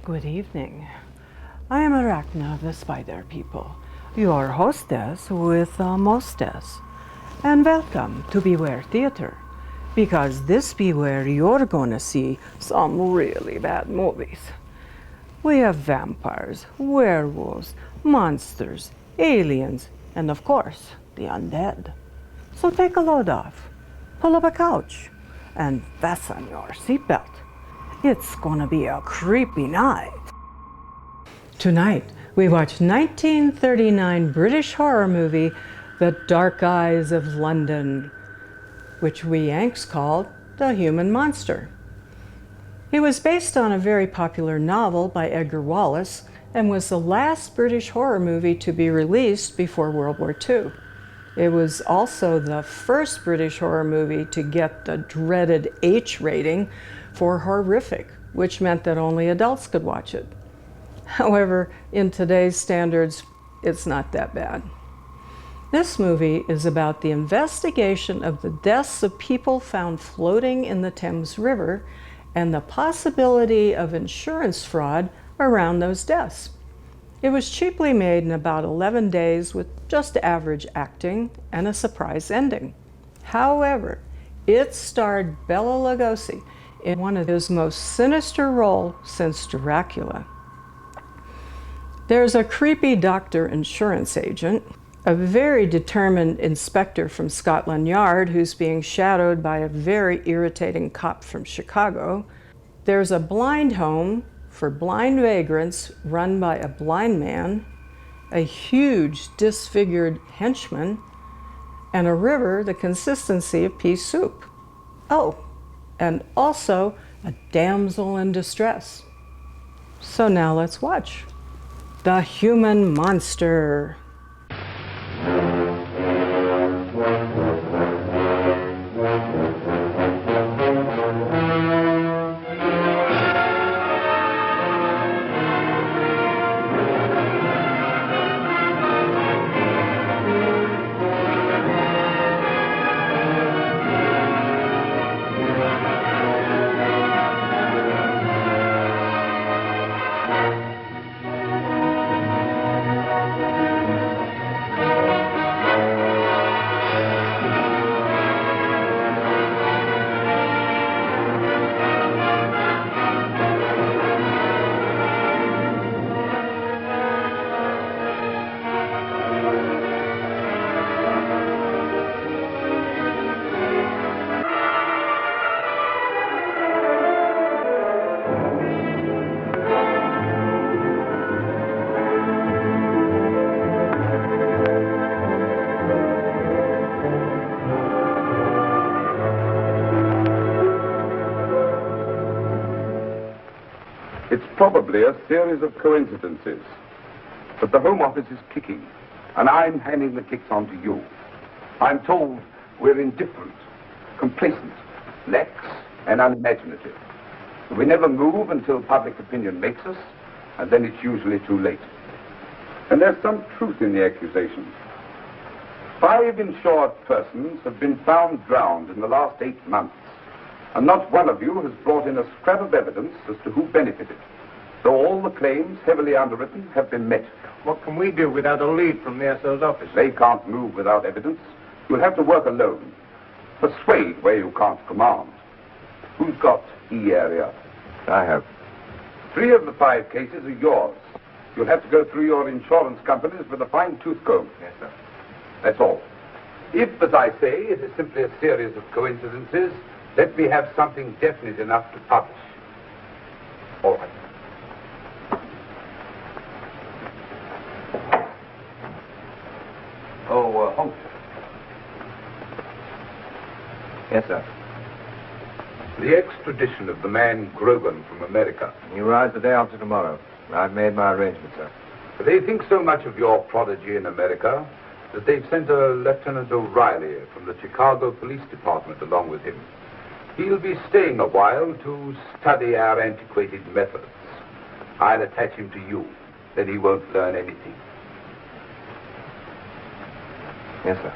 Good evening. I am Arachna of the Spider People, your hostess with the mostess. And welcome to Beware Theater, because this be where you're gonna see some really bad movies. We have vampires, werewolves, monsters, aliens, and of course, the undead. So take a load off, pull up a couch, and fasten your seatbelt. It's gonna be a creepy night. Tonight, we watch 1939 British horror movie, The Dark Eyes of London, which we Yanks called The Human Monster. It was based on a very popular novel by Edgar Wallace and was the last British horror movie to be released before World War II. It was also the first British horror movie to get the dreaded H rating for horrific, which meant that only adults could watch it. However, in today's standards, it's not that bad. This movie is about the investigation of the deaths of people found floating in the Thames River and the possibility of insurance fraud around those deaths. It was cheaply made in about 11 days with just average acting and a surprise ending. However, it starred Bela Lugosi in one of his most sinister roles since Dracula. There's a creepy doctor insurance agent, a very determined inspector from Scotland Yard who's being shadowed by a very irritating cop from Chicago. There's a blind home for blind vagrants run by a blind man, a huge disfigured henchman, and a river the consistency of pea soup. Oh, and also a damsel in distress. So now let's watch The Human Monster. It's probably a series of coincidences. But the Home Office is kicking, and I'm handing the kicks on to you. I'm told we're indifferent, complacent, lax, and unimaginative. We never move until public opinion makes us, and then it's usually too late. And there's some truth in the accusation. 5 insured persons have been found drowned in the last 8 months. And not one of you has brought in a scrap of evidence as to who benefited, though all the claims, heavily underwritten, have been met. What can we do without a lead from the SO's office? They can't move without evidence. You'll have to work alone. Persuade where you can't command. Who's got E area? I have. 3 of the 5 cases are yours. You'll have to go through your insurance companies with a fine-tooth comb. Yes, sir. That's all. If, as I say, it is simply a series of coincidences, let me have something definite enough to publish. All right. Oh, Holmes. Yes, sir. The extradition of the man Grogan from America. He arrives the day after tomorrow. I've made my arrangements, sir. They think so much of your prodigy in America that they've sent a Lieutenant O'Reilly from the Chicago Police Department along with him. He'll be staying a while to study our antiquated methods. I'll attach him to you. Then he won't learn anything. Yes, sir.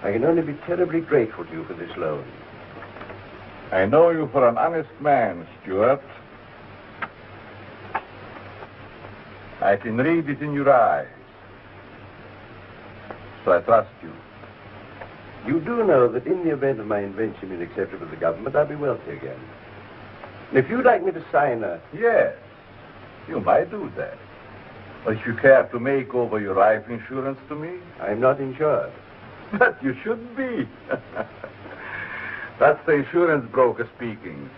I can only be terribly grateful to you for this loan. I know you for an honest man, Stuart. I can read it in your eyes. So I trust you. You do know that in the event of my invention being accepted with the government, I'll be wealthy again. And if you'd like me to sign a... Yes, you might do that. But if you care to make over your life insurance to me, I'm not insured. but you should be. That's the insurance broker speaking,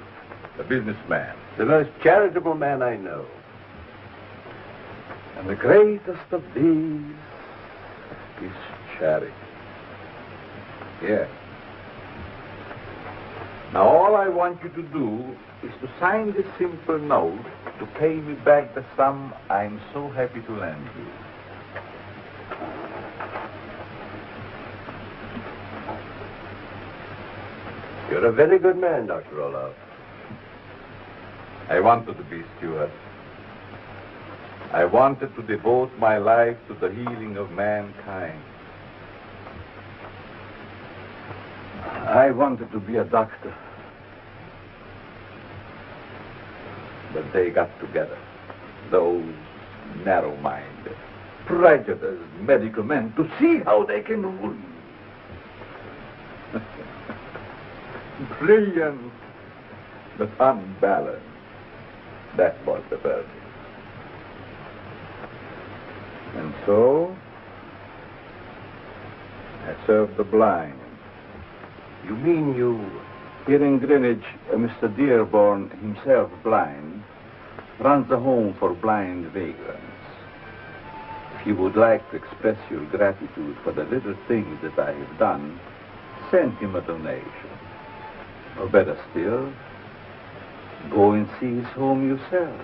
the businessman. The most charitable man I know. And the greatest of these is charity. Yes. Now, all I want you to do is to sign this simple note to pay me back the sum I'm so happy to lend you. You're a very good man, Dr. Olaf. I wanted to be, Stuart. I wanted to devote my life to the healing of mankind. I wanted to be a doctor. But they got together. Those narrow-minded, prejudiced medical men to see how they can rule you. Brilliant, but unbalanced. That was the verdict. And so, I served the blind. You mean you... Here in Greenwich, Mr. Dearborn, himself blind, runs a home for blind vagrants. If you would like to express your gratitude for the little things that I have done, send him a donation. Or better still, go and see his home yourself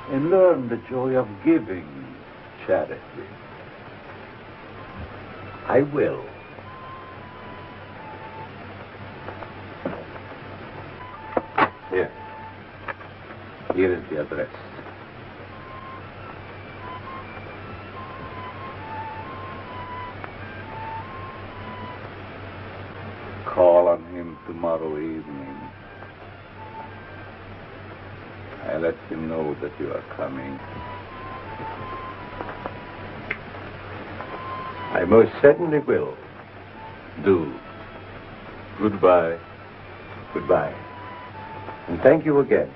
and learn the joy of giving charity. I will. Here. Here is the address. Call on him tomorrow evening. I let him know that you are coming. I most certainly will. Do. Goodbye. Goodbye. And thank you again.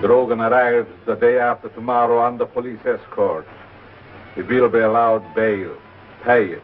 Grogan arrives the day after tomorrow under police escort. He will be allowed bail. Pay it.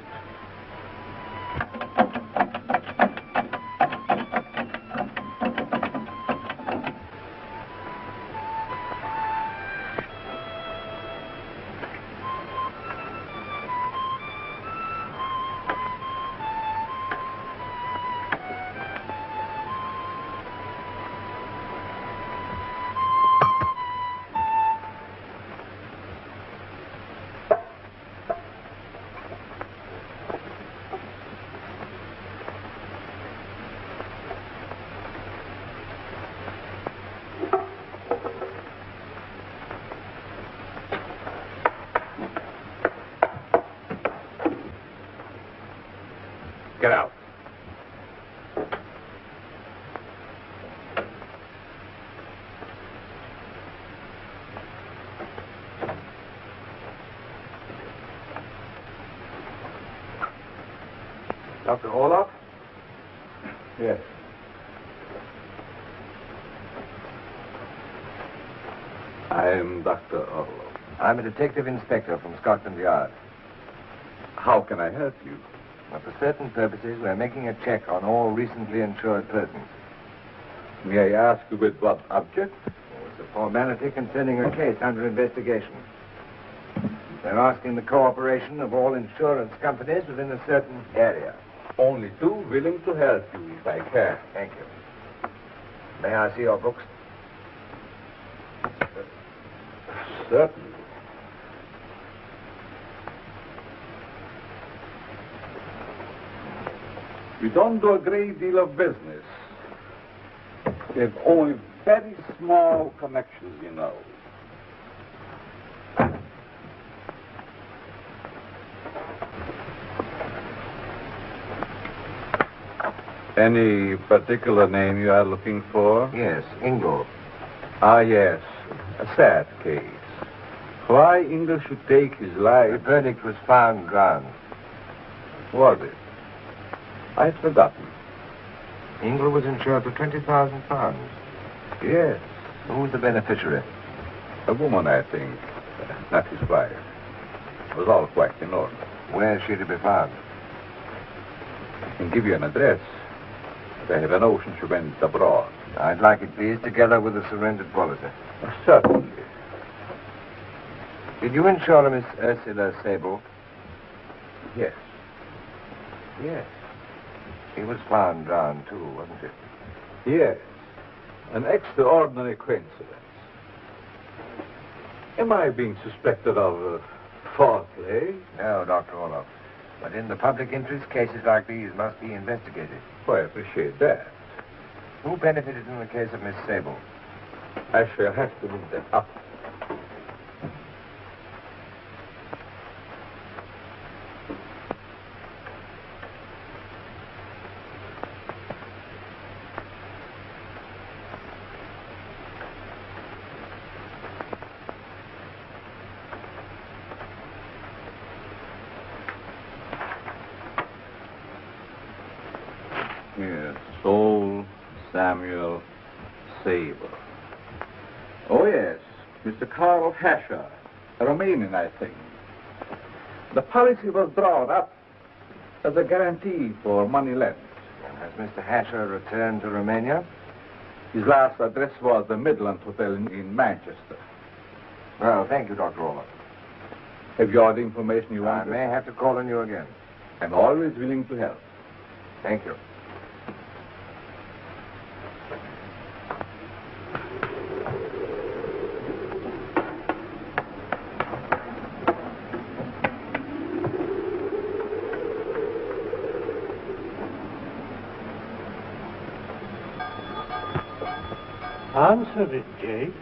Get out. Dr. Orloff? Yes. I'm Dr. Orloff. I'm a detective inspector from Scotland Yard. How can I help you? Well, for certain purposes, we're making a check on all recently insured persons. May I ask you with what object? It's a formality concerning a case under investigation. They're asking the cooperation of all insurance companies within a certain area. Only too willing to help you if I can. Thank you. May I see your books? certainly. We don't do a great deal of business. We have only very small connections, you know. Any particular name you are looking for? Yes, Ingo. Ah, yes. A sad case. Why Ingle should take his life... The verdict was found drowned. Was it? I had forgotten. Ingle was insured for £20,000. Yes. Who was the beneficiary? A woman, I think. Not his wife. It was all quite in order. Where is she to be found? I can give you an address. But I have a notion she went abroad. I'd like it, please, together with the surrendered policy. Certainly. Did you insure Miss Ursula Sable? Yes. Yes. She was found drowned, too, wasn't she? Yes. An extraordinary coincidence. Am I being suspected of foul play? No, Dr. Orloff. But in the public interest, cases like these must be investigated. Oh, I appreciate that. Who benefited in the case of Miss Sable? I shall have to look that up. Yes, Saul Samuel Sable. Oh, yes, Mr. Carl Hasher, a Romanian, I think. The policy was drawn up as a guarantee for money lent. And has Mr. Hasher returned to Romania? His last address was the Midland Hotel in Manchester. Well, thank you, Dr. Orloff. Have you all the information you I want? may have to call on you again. I'm always willing to help. Thank you. Answer it, Jake.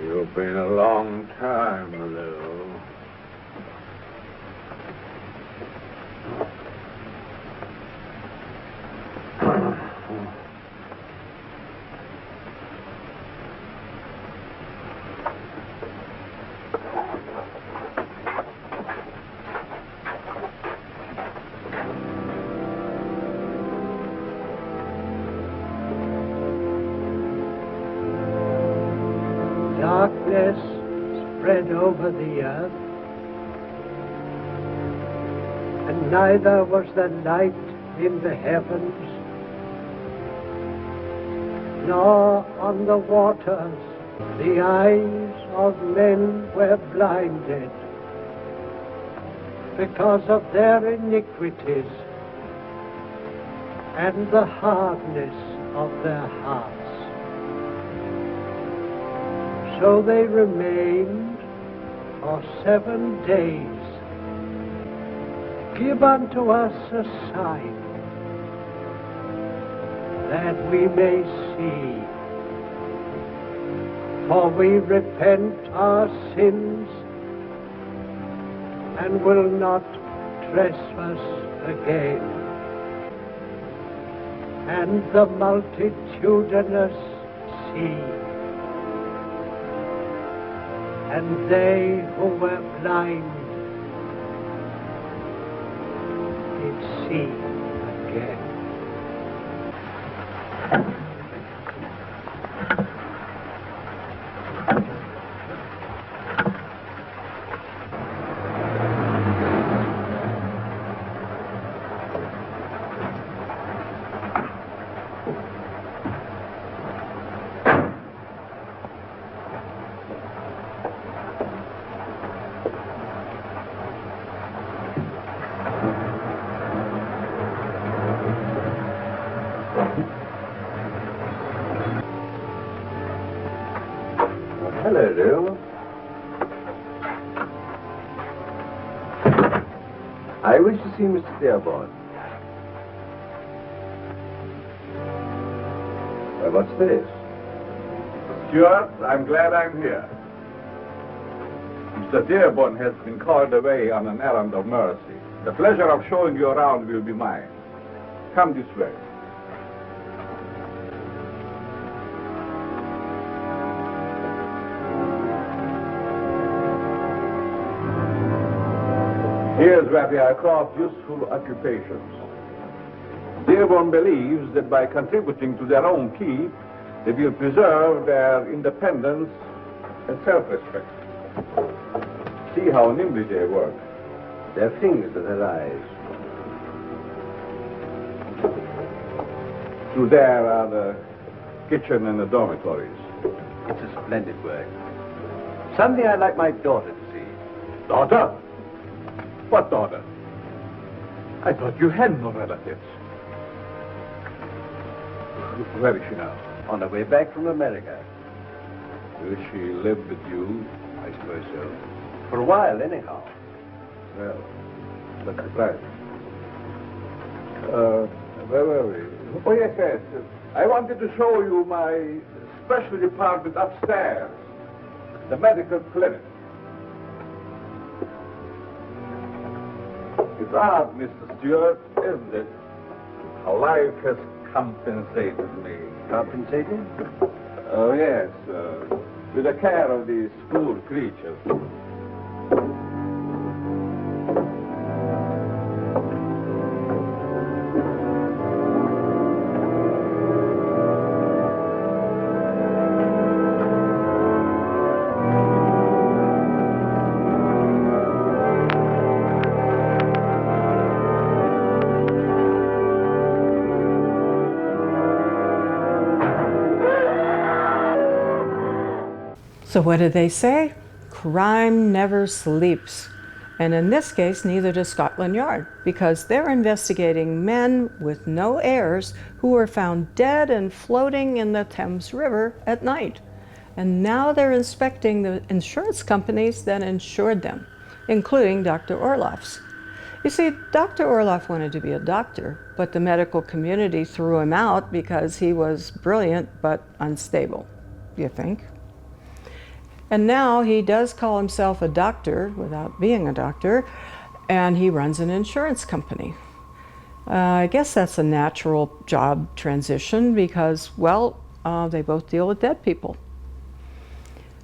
You've been a long time, Lou. Darkness spread over the earth, and neither was there light in the heavens, nor on the waters. The eyes of men were blinded because of their iniquities and the hardness of their hearts. So they remained for 7 days. Give unto us a sign that we may see. For we repent our sins and will not trespass again. And the multitudinous sea, and they who were blind did see again. Hello, Lou. I wish to see Mr. Dearborn. Well, what's this? Stuart, I'm glad I'm here. Mr. Dearborn has been called away on an errand of mercy. The pleasure of showing you around will be mine. Come this way. Here's where they are called useful occupations. Dearborn believes that by contributing to their own keep, they will preserve their independence and self-respect. See how nimbly they work. Their fingers are their eyes. Through there are the kitchen and the dormitories. It's a splendid work. Someday I'd like my daughter to see. Daughter? What daughter? I thought you had no relatives. Where is she now? On her way back from America. Will she live with you? I suppose so. For a while, anyhow. Well, that's surprising. Where were we? Oh, yes, yes. I wanted to show you my special department upstairs, the medical clinic. It's odd, Mr. Stewart, isn't it? How life has compensated me. Compensated? Oh, yes, with the care of these poor creatures. So what do they say? Crime never sleeps. And in this case, neither does Scotland Yard, because they're investigating men with no heirs who were found dead and floating in the Thames River at night. And now they're inspecting the insurance companies that insured them, including Dr. Orloff's. You see, Dr. Orloff wanted to be a doctor, but the medical community threw him out because he was brilliant but unstable, you think? And now he does call himself a doctor without being a doctor, and he runs an insurance company. I guess that's a natural job transition because, well, they both deal with dead people.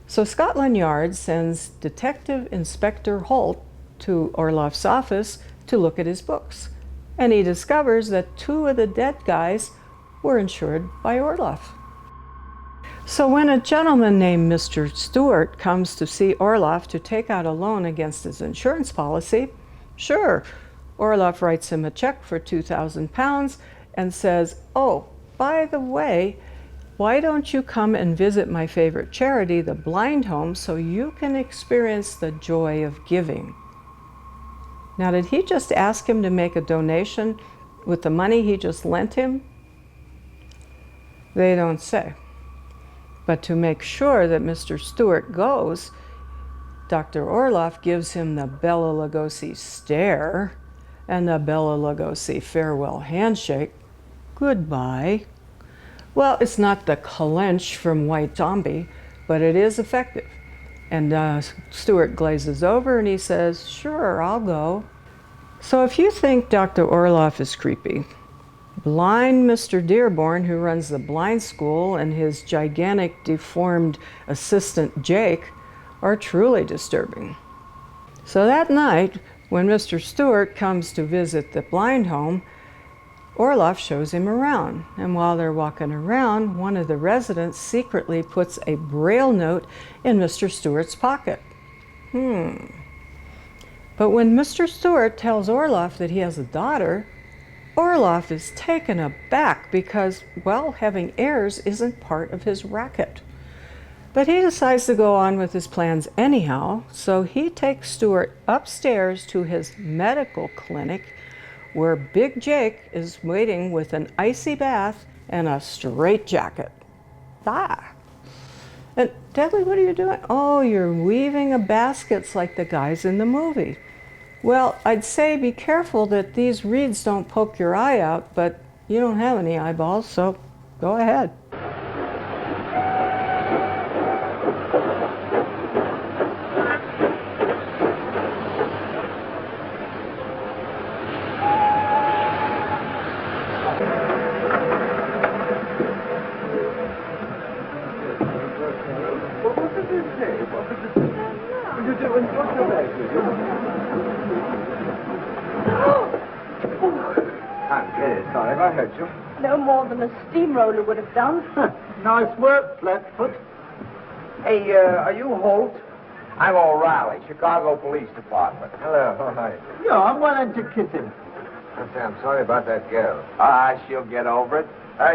So Scotland Yard sends Detective Inspector Holt to Orloff's office to look at his books, and he discovers that 2 of the dead guys were insured by Orloff. So when a gentleman named Mr. Stewart comes to see Orloff to take out a loan against his insurance policy, sure, Orloff writes him a check for £2,000 and says, oh, by the way, why don't you come and visit my favorite charity, the Blind Home, so you can experience the joy of giving. Now, did he just ask him to make a donation with the money he just lent him? They don't say. But to make sure that Mr. Stewart goes, Dr. Orloff gives him the Bela Lugosi stare and the Bela Lugosi farewell handshake. Goodbye. Well, it's not the clench from White Zombie, but it is effective. And Stewart glazes over and he says, sure, I'll go. So if you think Dr. Orloff is creepy, blind Mr. Dearborn, who runs the blind school, and his gigantic deformed assistant Jake are truly disturbing. So that night, when Mr. Stewart comes to visit the blind home, Orloff shows him around. And while they're walking around, one of the residents secretly puts a braille note in Mr. Stewart's pocket. But when Mr. Stewart tells Orloff that he has a daughter, Orloff is taken aback because, well, having heirs isn't part of his racket. But he decides to go on with his plans anyhow, so he takes Stewart upstairs to his medical clinic where Big Jake is waiting with an icy bath and a straitjacket. Deadly, what are you doing? Oh, you're weaving a baskets like the guys in the movie. Well, I'd say be careful that these reeds don't poke your eye out, but you don't have any eyeballs, so go ahead. Can't get it. Sorry if I hurt you. No more than a steamroller would have done. Nice work, Flatfoot. Hey, are you Holt? I'm O'Reilly, Chicago Police Department. Hello, how are you? Yeah, I'm one to kiss him. I'm sorry about that girl. She'll get over it.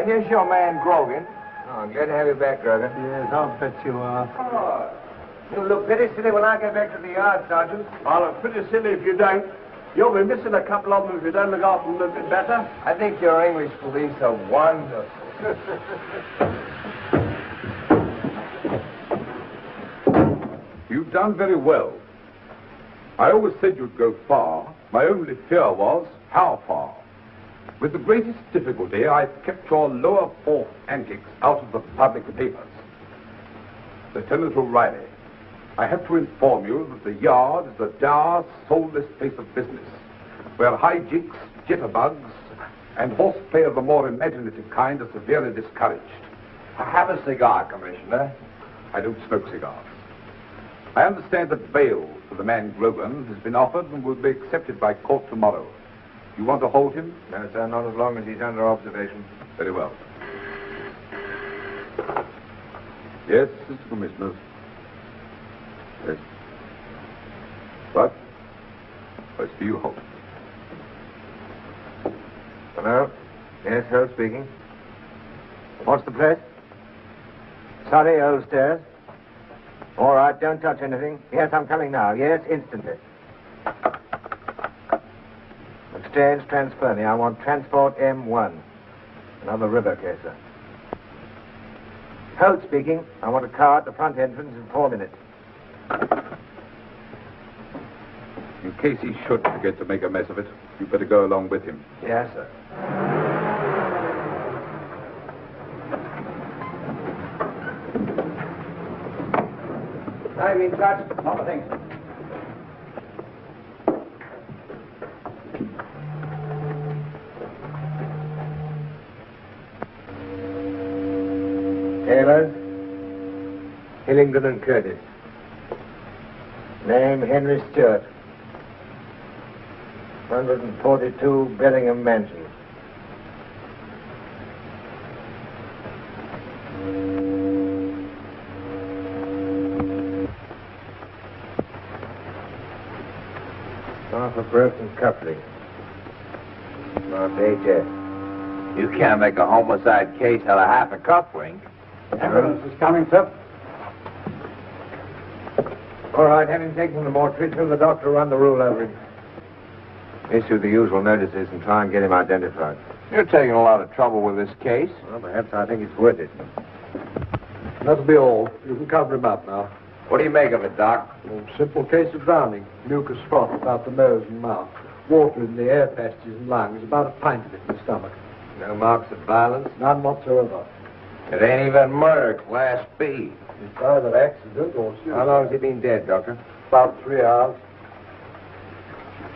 Here's your man, Grogan. Oh, I'm glad to have you back, Grogan. Yes, I'll bet you are. Oh, you'll look pretty silly when I get back to the yard, Sergeant. I'll look pretty silly if you don't. You'll be missing a couple of them if you don't look after them a bit better. I think your English police are wonderful. You've done very well. I always said you'd go far. My only fear was how far. With the greatest difficulty, I've kept your lower fourth antics out of the public papers. Lieutenant O'Reilly, I have to inform you that the yard is a dour, soulless place of business, where hijinks, jitterbugs, and horseplay of the more imaginative kind are severely discouraged. Have a cigar, Commissioner. I don't smoke cigars. I understand that bail for the man Grogan has been offered and will be accepted by court tomorrow. You want to hold him? No, sir, not as long as he's under observation. Very well. Yes, Mr. Commissioner. Yes. What? What's for you, Holt? Hello? Yes, Holt speaking. What's the place? Sorry, old stairs. All right, don't touch anything. Yes, I'm coming now. Yes, instantly. Exchange, transfer me. I want transport M1. Another river case, sir. Holt speaking. I want a car at the front entrance in 4 minutes. In case he should forget to make a mess of it, you better go along with him. Yes, sir. I'm in touch. Papa, thanks. Taylor, Hillingdon and Curtis. Name Henry Stewart. 142 Bellingham Mansion. Off a broken coupling. Marked HS. You can't make a homicide case out of half a cufflink. Ambulance is coming, sir. All right, have him taken to the mortuary. Tell the doctor to run the rule over him. Issue the usual notices and try and get him identified. You're taking a lot of trouble with this case. Well, perhaps I think it's worth it. That'll be all. You can cover him up now. What do you make of it, Doc? A simple case of drowning. Mucus froth about the nose and mouth. Water in the air passages and lungs. About a pint of it in the stomach. No marks of violence? None whatsoever. It ain't even murder, Class B. It's either accident or suicide. How long has he been dead, Doctor? About 3 hours.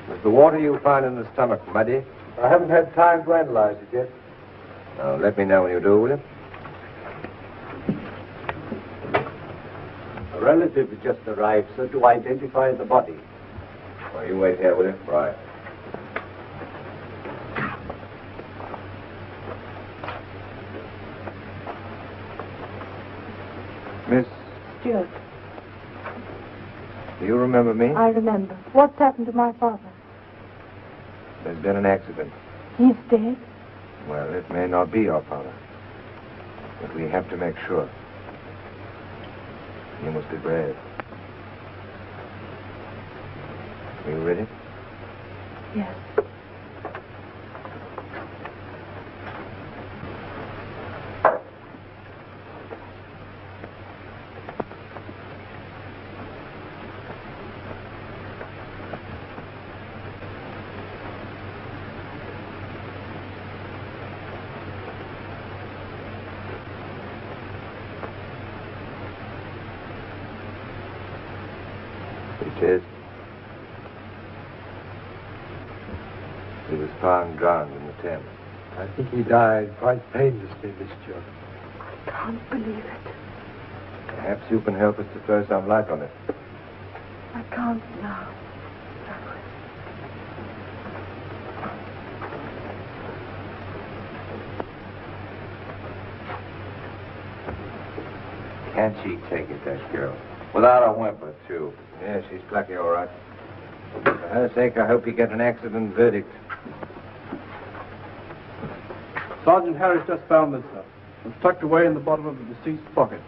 Was the water you found in the stomach muddy? I haven't had time to analyze it yet. Now, let me know when you do, will you? A relative has just arrived, sir, to identify the body. Well, you wait here, will you? Right. Miss, Stuart, do you remember me? I remember. What's happened to my father? There's been an accident. He's dead. Well, it may not be your father. But we have to make sure. You must be brave. Are you ready? Yes. Cheers. He was found drowned in the Thames. I think he died quite painlessly, Miss Jordan. I can't believe it. Perhaps you can help us to throw some light on it. I can't now. Can't she take it, that girl? Without a whimper, too. Yeah, she's plucky, all right. For her sake, I hope you get an accident verdict. Sergeant Harris just found this, sir. It was tucked away in the bottom of the deceased's pocket.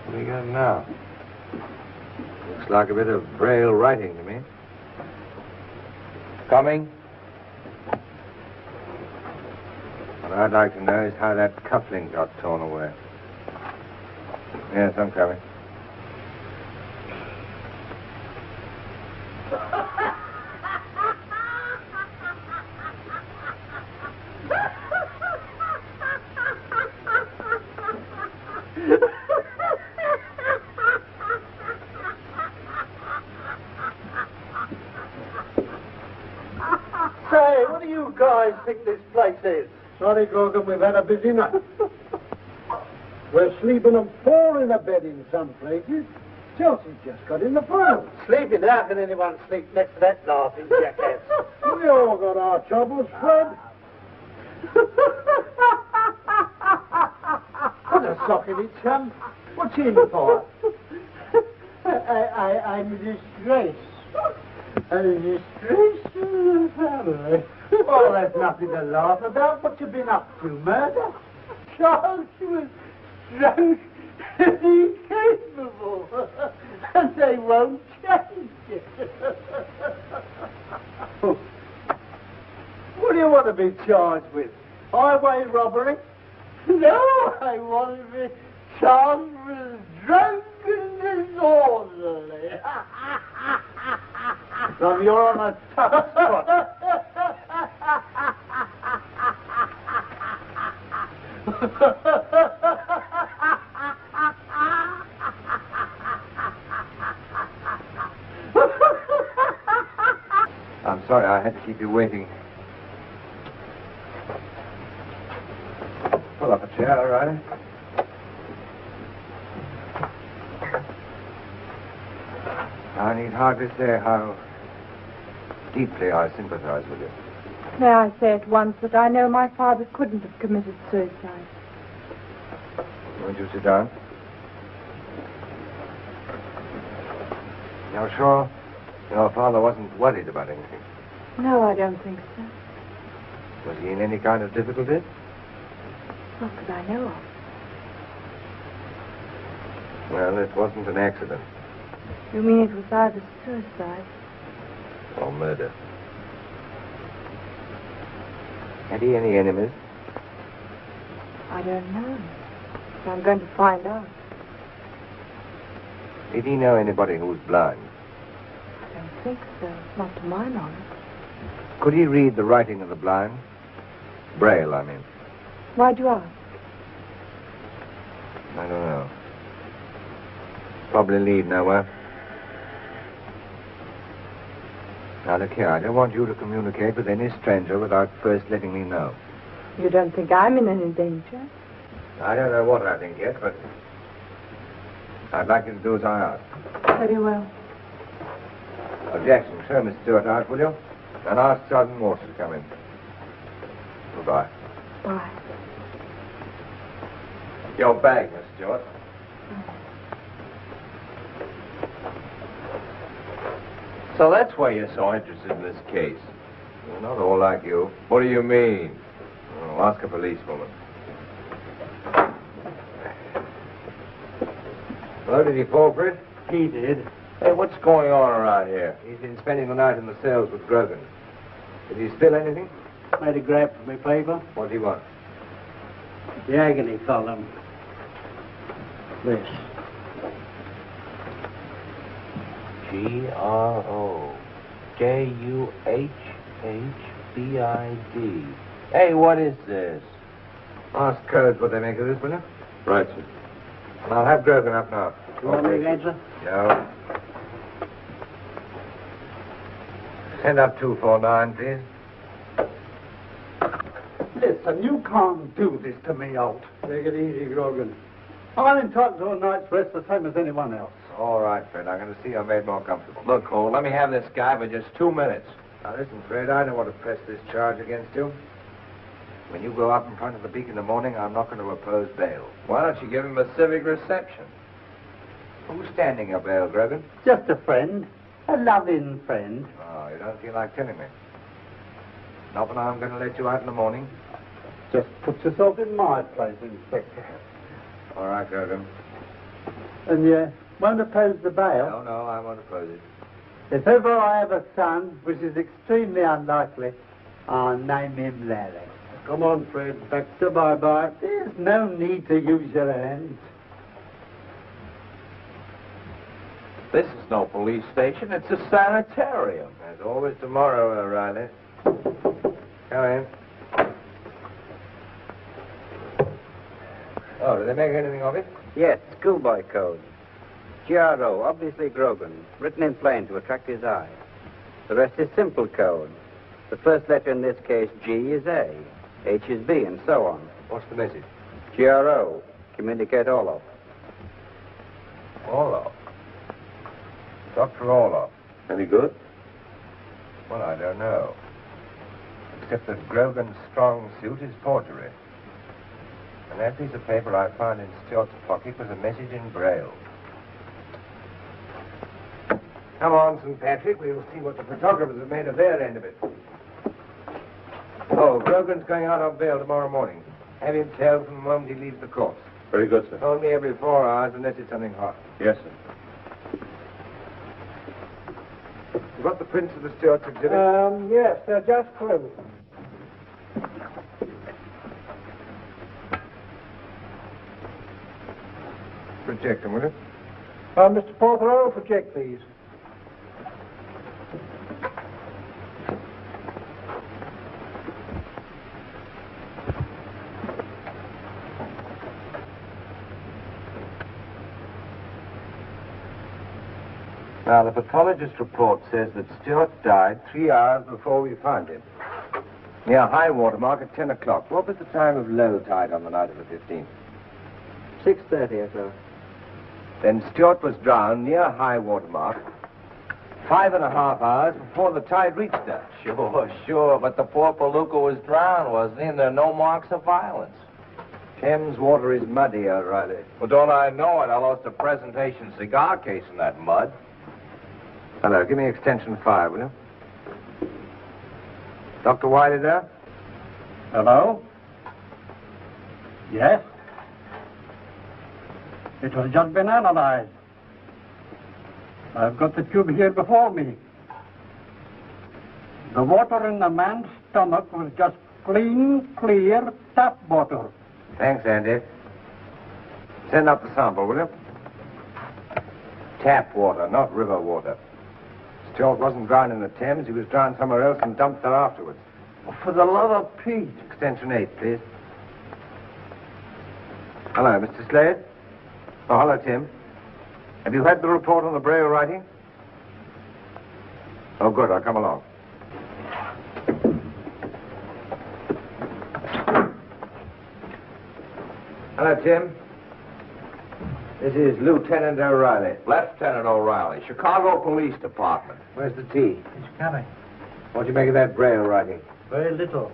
What do you got now? Looks like a bit of braille writing to me. Coming? What I'd like to know is how that cufflink got torn away. Yes, I'm coming. Say, what do you guys think this place is? Sorry, Grogan, we've had a busy night. We're sleeping on 4 in a bed in some places. Chelsea's just got in the front. Sleeping? How can anyone sleep next to that laughing jackass? We all got our troubles, Fred. What a sock in it, chum. What's he in for? I'm disgraced. I'm disgraced to the family. Well, there's nothing to laugh about. What you been up to, murder? Charles was drunk and incapable. And they won't change it. What do you want to be charged with? Highway robbery? No, I want to be charged with drunk and disorderly. From you're on a tough spot. I'm sorry, I had to keep you waiting. Pull up a chair, all right? I need hardly say how deeply I sympathize with you. May I say at once that I know my father couldn't have committed suicide. Won't you sit down? You're sure your father wasn't worried about anything? No, I don't think so. Was he in any kind of difficulty? Not that I know of. Well, it wasn't an accident You mean it was either suicide? or murder. Had he any enemies? I don't know. But I'm going to find out. Did he know anybody who was blind? I don't think so. Not to my knowledge. Could he read the writing of the blind? Braille, I mean. Why'd you ask? I don't know. Probably lead nowhere. Now, look here, I don't want you to communicate with any stranger without first letting me know. You don't think I'm in any danger? I don't know what I think yet, but I'd like you to do as I ask. Very well. Jackson, show Miss Stewart out, will you? And ask Sergeant Morse to come in. Goodbye. Bye. Your bag, Miss Stewart. So that's why you're so interested in this case. Well, not all like you. What do you mean? Oh, ask a policewoman. Well, did he fall for it? He did. Hey, what's going on around here? He's been spending the night in the cells with Grogan. Did he spill anything? Made a grab for my paper. What do you want? The agony column. This. GROJUHHBID. Hey, what is this? Ask codes what they make of this, will you? Right, sir. And I'll have Grogan up now. You want me to answer? No. Send up 249, please. Listen, you can't do this to me, Alt. Take it easy, Grogan. I'm entitled to a night's rest the same as anyone else. All right, Fred. I'm going to see you're made more comfortable. Look, Cole, let me have this guy for just 2 minutes. Now, listen, Fred, I don't want to press this charge against you. When you go up in front of the Beak in the morning, I'm not going to oppose bail. Why don't you give him a civic reception? Who's standing your bail, Grogan? Just a friend. A loving friend. Oh, you don't feel like telling me. Not when I'm going to let you out in the morning. Just put yourself in my place, Inspector. All right, Grogan. And you won't oppose the bail? No, I won't oppose it. If ever I have a son, which is extremely unlikely, I'll name him Larry. Come on, Fred. Back to bye-bye. There's no need to use your hands. This is no police station. It's a sanitarium. There's always tomorrow, O'Reilly. Come in. Oh, did they make anything of it? Yes, schoolboy code. GRO, obviously Grogan, written in plain to attract his eye. The rest is simple code. The first letter in this case, G, is A, H is B, and so on. What's the message? GRO, communicate Orloff. Orloff. Dr. Orloff. Any good? Well, I don't know. Except that Grogan's strong suit is forgery. And that piece of paper I found in Stuart's pocket was a message in Braille. Come on, St. Patrick. We'll see what the photographers have made of their end of it. Oh, Grogan's going out on bail tomorrow morning. Have him tailed from the moment he leaves the course. Very good, sir. Only every 4 hours unless it's something hot. Yes, sir. You got the prints of the Stuart's exhibit? Yes, they're just through. Project them, will you? Mr. Porthero, project these. Now, the pathologist's report says that Stuart died 3 hours before we found him. Near high water mark at 10 o'clock. What was the time of low tide on the night of the 15th? 6:30 or so. Then Stuart was drowned near high water mark 5.5 hours before the tide reached us. Sure, but the poor Palooka was drowned, wasn't he? And there are no marks of violence. Thames water is muddy, O'Reilly. Well, don't I know it? I lost a presentation cigar case in that mud. Hello, give me extension 5, will you? Dr. Wiley there? Hello? Yes? It has just been analyzed. I've got the tube here before me. The water in the man's stomach was just clean, clear tap water. Thanks, Andy. Send up the sample, will you? Tap water, not river water. Stuart wasn't drowned in the Thames. He was drowned somewhere else and dumped there afterwards. For the love of Pete. Extension 8, please. Hello, Mr. Slade. Oh, hello, Tim. Have you had the report on the Braille writing? Oh, good. I'll come along. Hello, Tim. This is Lieutenant O'Reilly. Lieutenant O'Reilly, Chicago Police Department. Where's the tea? It's coming. What'd you make of that Braille writing? Very little.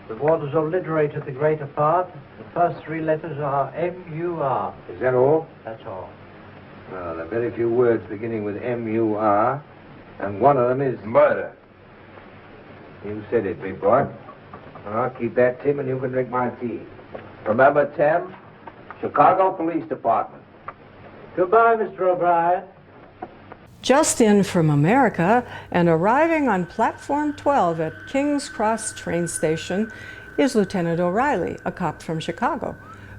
The water's obliterated the greater part. The first 3 letters are M-U-R. Is that all? That's all. Well, there are very few words beginning with M-U-R, and one of them is Murder. You said it, big boy. I'll keep that, Tim, and you can drink my tea. Remember, Tim? Chicago Police Department. Goodbye, Mr. O'Brien. Just in from America and arriving on platform 12 at King's Cross train station is Lieutenant O'Reilly, a cop from Chicago,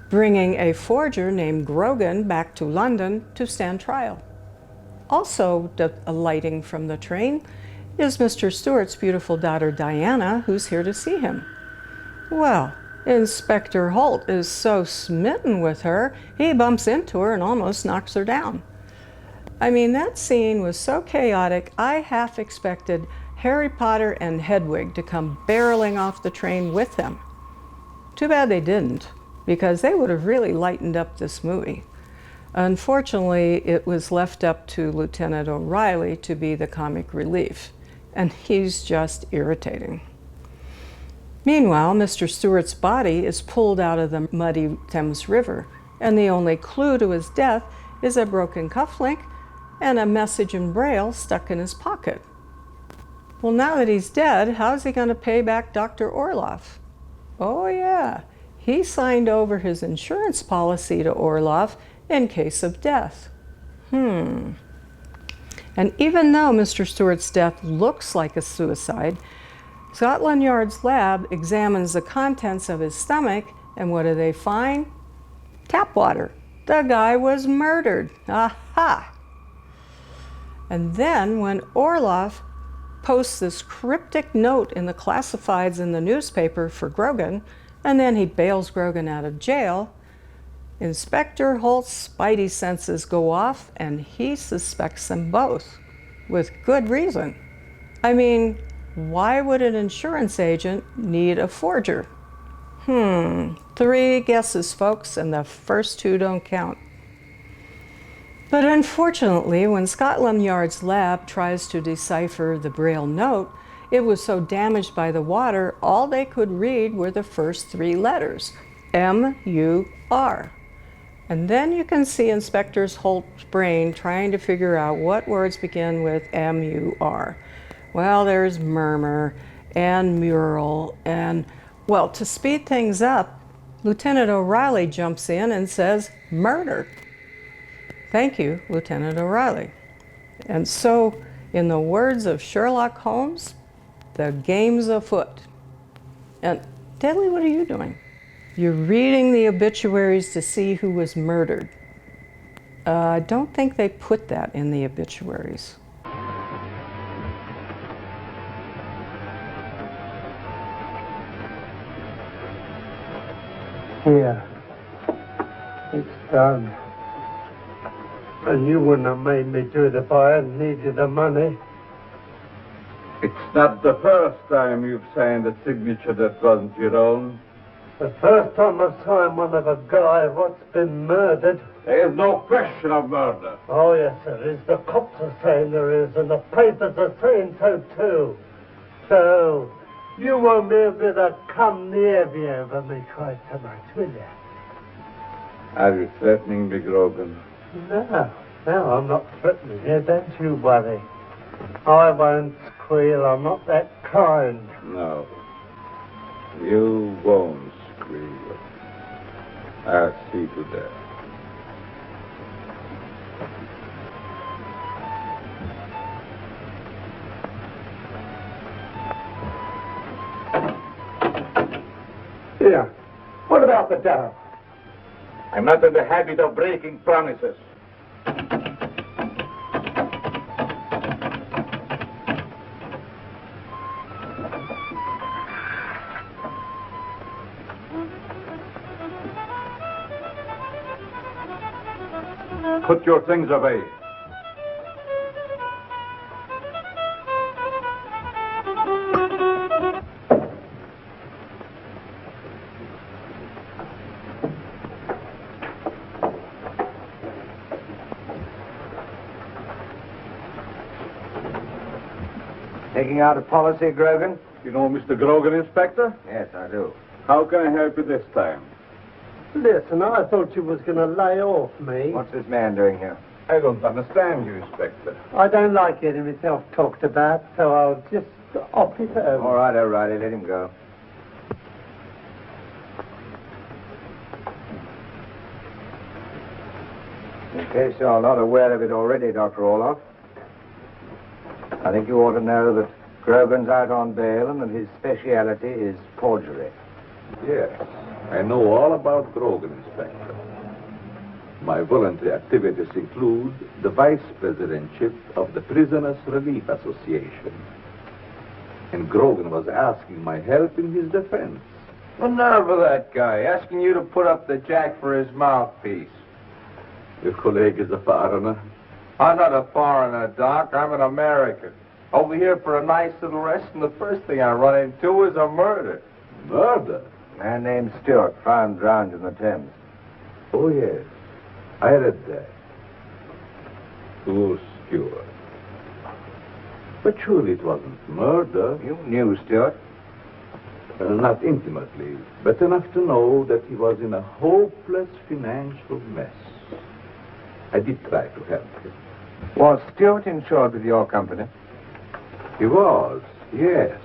bringing a forger named Grogan back to London to stand trial. Also alighting from the train is Mr. Stewart's beautiful daughter Diana, who's here to see him. Well, Inspector Holt is so smitten with her, he bumps into her and almost knocks her down. I mean, that scene was so chaotic, I half expected Harry Potter and Hedwig to come barreling off the train with him. Too bad they didn't, because they would have really lightened up this movie. Unfortunately, it was left up to Lieutenant O'Reilly to be the comic relief, and he's just irritating. Meanwhile, Mr. Stewart's body is pulled out of the muddy Thames River, and the only clue to his death is a broken cufflink and a message in Braille stuck in his pocket. Well, now that he's dead, how's he going to pay back Dr. Orloff? Oh yeah, he signed over his insurance policy to Orloff in case of death. And even though Mr. Stewart's death looks like a suicide, Scotland Yard's lab examines the contents of his stomach, and what do they find? Tap water. The guy was murdered. Aha! And then when Orloff posts this cryptic note in the classifieds in the newspaper for Grogan, and then he bails Grogan out of jail, Inspector Holt's spidey senses go off and he suspects them both, with good reason. I mean, why would an insurance agent need a forger? 3 guesses, folks, and the first 2 don't count. But unfortunately, when Scotland Yard's lab tries to decipher the Braille note, it was so damaged by the water, all they could read were the first 3 letters, M-U-R. And then you can see Inspector Holt's brain trying to figure out what words begin with M-U-R. Well, there's murmur and mural, and, well, to speed things up, Lieutenant O'Reilly jumps in and says, murder. Thank you, Lieutenant O'Reilly. And so, in the words of Sherlock Holmes, the game's afoot. And Deadly, what are you doing? You're reading the obituaries to see who was murdered. I don't think they put that in the obituaries. Here. It's done. And you wouldn't have made me do it if I hadn't needed the money. It's not the first time you've signed a signature that wasn't your own. The first time I signed one of a guy what's been murdered. There is no question of murder. Oh, yes, there is. The cops are saying there is, and the papers are saying so, too. So, you won't be able to come near me over me quite so much, will you? Are you threatening me, Grogan? No, I'm not threatening you. Don't you worry. I won't squeal. I'm not that kind. No. You won't squeal. I'll see to that. Here. What about the dough? I'm not in the habit of breaking promises. Put your things away. Taking out a policy, Grogan? You know Mr. Grogan, Inspector? Yes, I do. How can I help you this time? Listen, I thought you was going to lay off me. What's this man doing here? I don't understand you, Inspector. I don't like getting myself talked about, so I'll just off it over. All right, let him go. In case you're not aware of it already, Dr. Orloff, I think you ought to know that Grogan's out on bail and that his speciality is forgery. Yes, I know all about Grogan, Inspector. My voluntary activities include the vice presidentship of the Prisoners' Relief Association. And Grogan was asking my help in his defense. Well, now for that guy, asking you to put up the jack for his mouthpiece. Your colleague is a foreigner. I'm not a foreigner, Doc. I'm an American. Over here for a nice little rest, and the first thing I run into is a murder. Murder? A man named Stewart, found drowned in the Thames. Oh, yes. I read that. Poor Stewart. But surely it wasn't murder. You knew Stewart? Not intimately, but enough to know that he was in a hopeless financial mess. I did try to help him. Was Stewart insured with your company? He was, yes.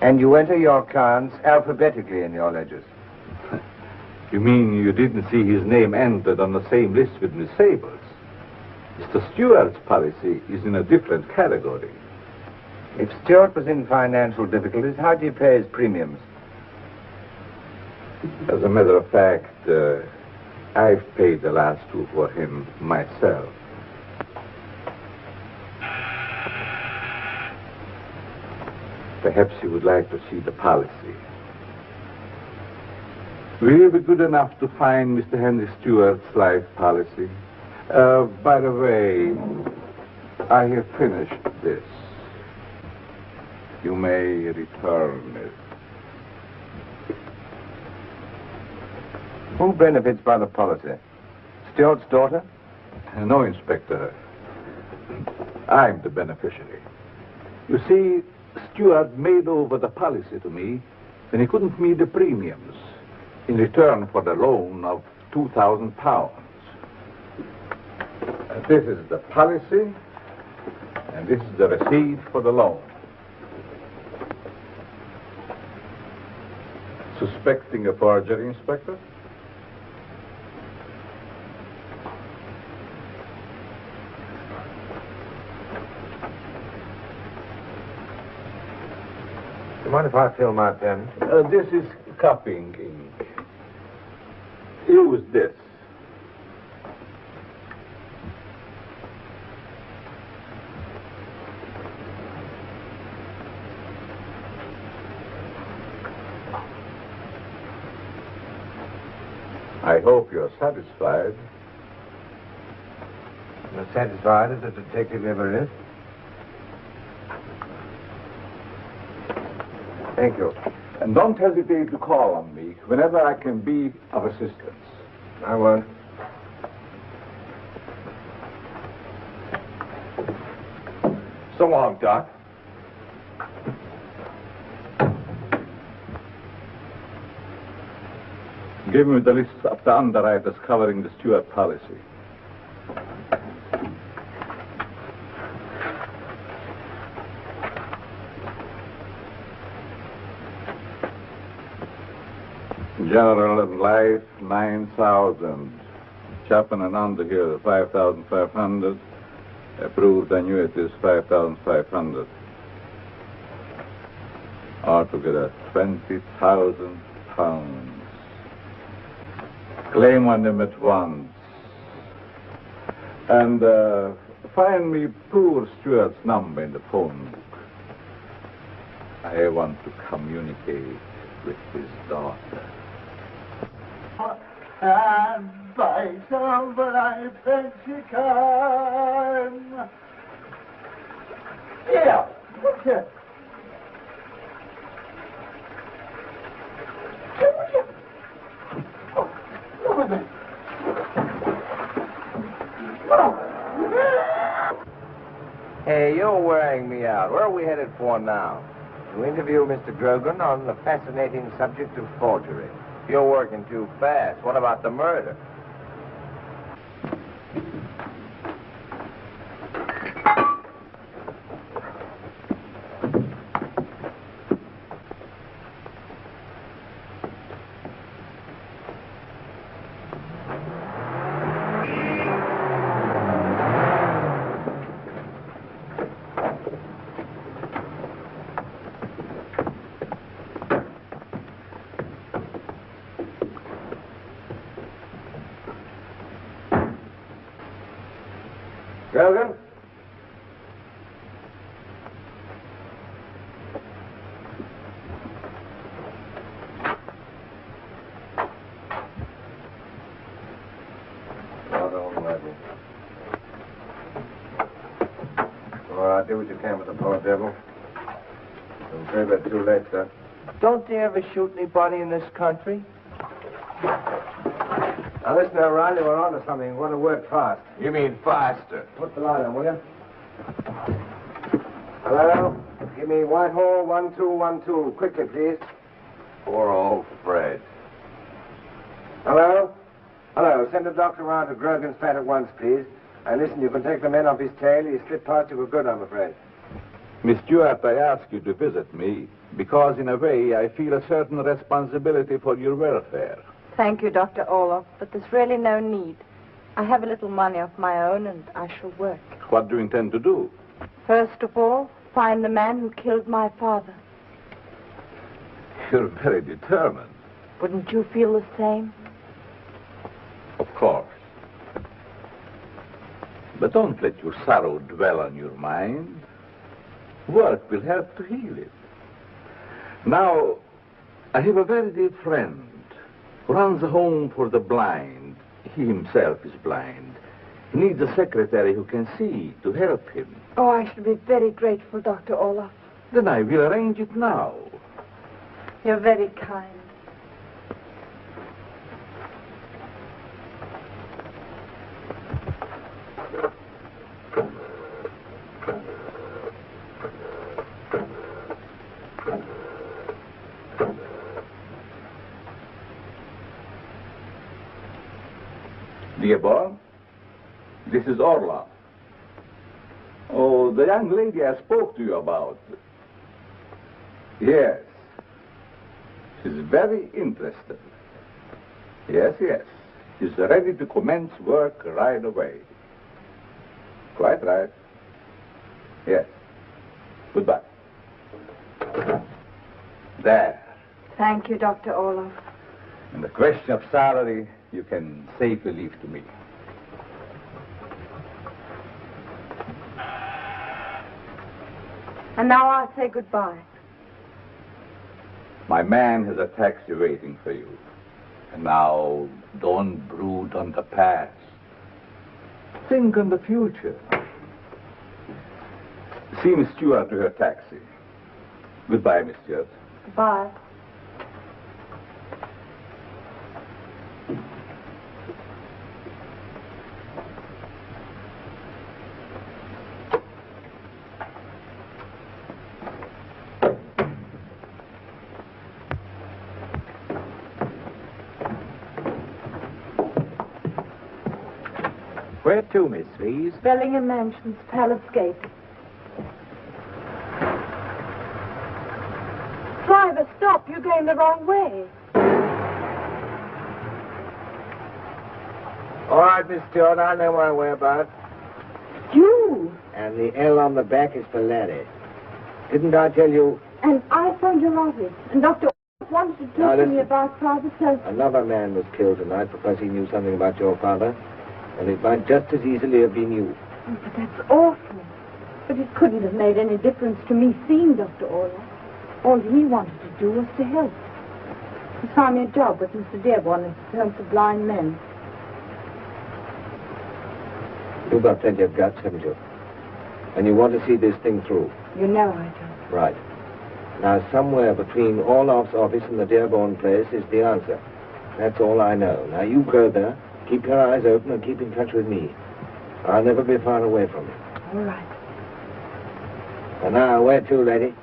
And you enter your clients alphabetically in your ledgers? You mean you didn't see his name entered on the same list with Miss Sable's? Mr. Stewart's policy is in a different category. If Stewart was in financial difficulties, how do you pay his premiums? As a matter of fact, I've paid the last two for him myself. Perhaps you would like to see the policy. Will you be good enough to find Mr. Henry Stewart's life policy? By the way, I have finished this. You may return it. Who benefits by the policy? Stewart's daughter? No, Inspector. I'm the beneficiary. You see, Stewart made over the policy to me when he couldn't meet the premiums in return for the loan of £2,000. This is the policy, and this is the receipt for the loan. Suspecting a forgery, Inspector? Do you mind if I fill my pen? This is copying ink. Use this. I hope you're satisfied. As satisfied as a detective ever is. Thank you. And don't hesitate to call on me whenever I can be of assistance. I won't. So long, Doc. Give me the list of the underwriters covering the Stewart policy. General and Life, 9,000. Chapman and Underhill, 5,500. Approved annuities, 5,500. Altogether, £20,000. Claim on them at once. And find me poor Stewart's number in the phone book. I want to communicate with his daughter. And by some I fancy can. Yeah. Okay. Hey, you're wearing me out. Where are we headed for now? To interview Mr. Grogan on the fascinating subject of forgery. You're working too fast. What about the murder? Grogan? All right, do do what you can with the poor devil. I'm afraid we're too late, sir. Don't they ever shoot anybody in this country? Now, listen, O'Reilly, we're on to something. We want to work fast. You mean faster? Put the light on, will you? Hello? Give me Whitehall 1212. Quickly, please. Poor old Fred. Hello? Hello. Send a doctor around to Grogan's flat at once, please. And listen, you can take the men off his tail. He's slipped past you for good, I'm afraid. Miss Stewart, I ask you to visit me because, in a way, I feel a certain responsibility for your welfare. Thank you, Dr. Olaf, but there's really no need. I have a little money of my own, and I shall work. What do you intend to do? First of all, find the man who killed my father. You're very determined. Wouldn't you feel the same? Of course. But don't let your sorrow dwell on your mind. Work will help to heal it. Now, I have a very dear friend who runs a home for the blind. He himself is blind. He needs a secretary who can see to help him. Oh, I should be very grateful, Dr. Olaf. Then I will arrange it now. You're very kind. Dearborn, this is Orla. Oh, the young lady I spoke to you about. Yes. She's very interested. Yes, yes. She's ready to commence work right away. Quite right. Yes. Goodbye. There. Thank you, Dr. Olaf. And the question of salary, you can safely leave to me. And now I'll say goodbye. My man has a taxi waiting for you. And now, don't brood on the past. Think on the future. See Miss Stewart to her taxi. Goodbye, Miss Stewart. Goodbye. Where to, Miss, please? Bellingham Mansions, Palace Gate. Driver, stop. You're going the wrong way. All right, Miss Stewart, I know my whereabouts. You? And the L on the back is for Larry. Didn't I tell you? And I phoned your office. And Dr. Olaf wanted to talk to me about Father Self. Another man was killed tonight because he knew something about your father. And it might just as easily have been you. Oh, but that's awful. But it couldn't have made any difference to me seeing Dr. Olaf. All he wanted to do was to help. He found me a job with Mr. Dearborn in the Home for Blind Men. You've got plenty of guts, haven't you? And you want to see this thing through. You know I do. Right. Now, somewhere between Orloff's office and the Dearborn place is the answer. That's all I know. Now, you go there. Keep your eyes open and keep in touch with me. I'll never be far away from you. All right. And now, where to, lady?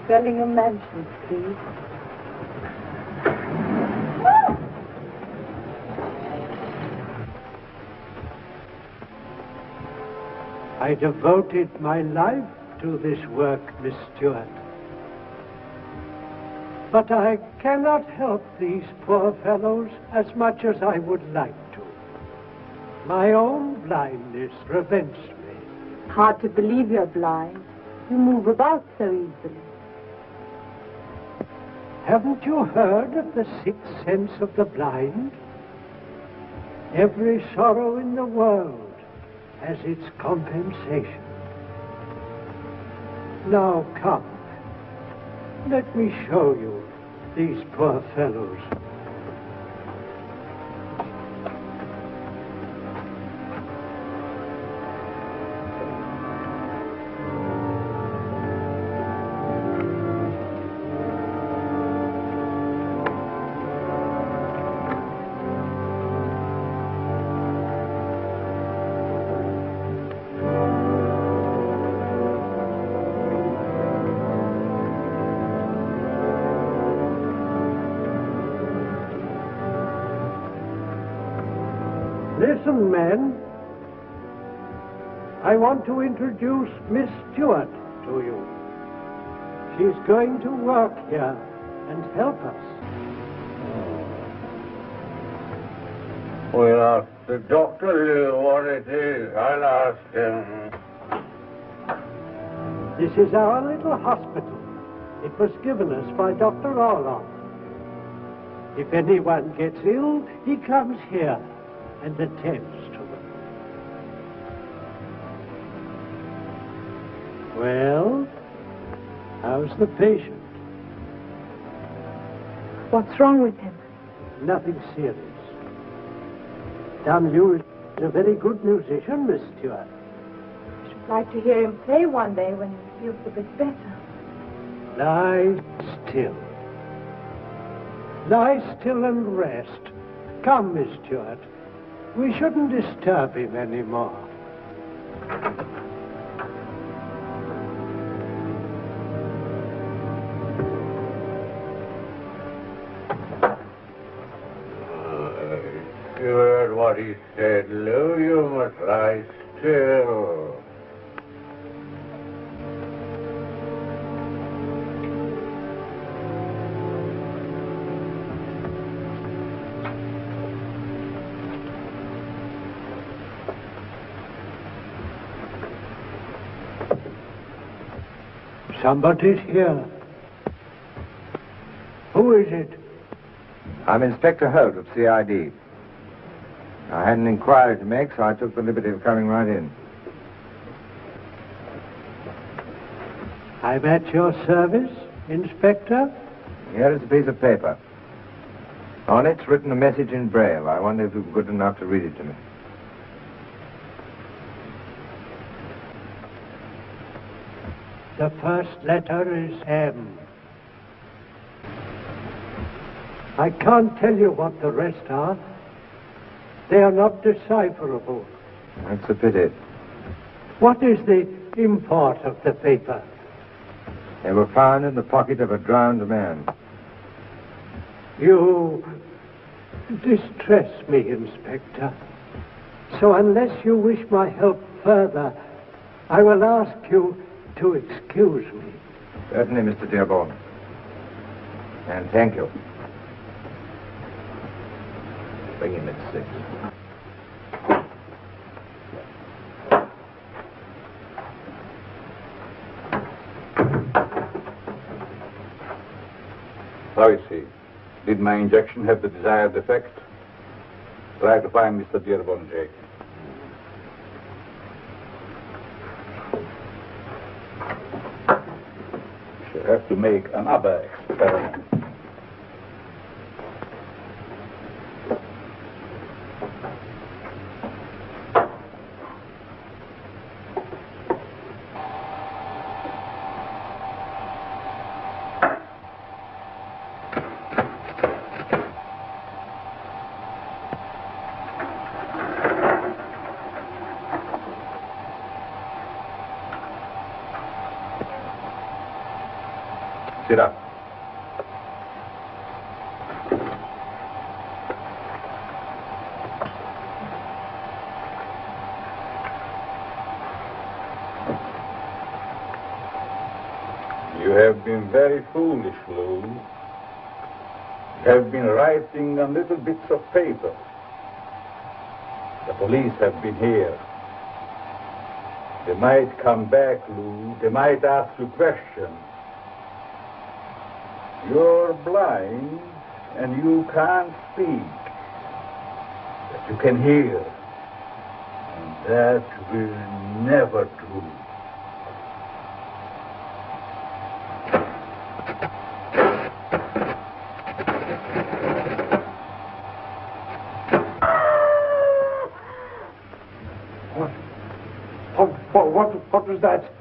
Bellingham Mansions, please. I devoted my life to this work, Miss Stewart. But I cannot help these poor fellows as much as I would like to. My own blindness prevents me. Hard to believe you're blind. You move about so easily. Haven't you heard of the sixth sense of the blind? Every sorrow in the world has its compensation. Now come. Let me show you these poor fellows. Listen, men. I want to introduce Miss Stewart to you. She's going to work here and help us. We'll ask the doctor what it is. I'll ask him. This is our little hospital. It was given us by Dr. Orloff. If anyone gets ill, he comes here and attends to them. Well, how's the patient? What's wrong with him? Nothing serious. W is a very good musician, Miss Stewart. I should like to hear him play one day when he feels a bit better. Lie still. Lie still and rest. Come, Miss Stewart. We shouldn't disturb him anymore. You heard what he said, Lou. You must lie still. Somebody's here. Who is it? I'm Inspector Holt of CID. I had an inquiry to make, so I took the liberty of coming right in. I'm at your service, Inspector. Here is a piece of paper. On it's written a message in Braille. I wonder if you're good enough to read it to me. The first letter is M. I can't tell you what the rest are. They are not decipherable. That's a pity. What is the import of the paper? They were found in the pocket of a drowned man. You distress me, Inspector. So unless you wish my help further, I will ask you to excuse me. Certainly, Mr. Dearborn. And thank you. Bring him at 6. How is he? Did my injection have the desired effect? Try to find Mr. Dearborn, Jake. Shall have to make another experiment. Sit up. You have been very foolish, Lou. You have been writing on little bits of paper. The police have been here. They might come back, Lou. They might ask you questions. You're blind and you can't speak, but you can hear, and that will never do. What was that?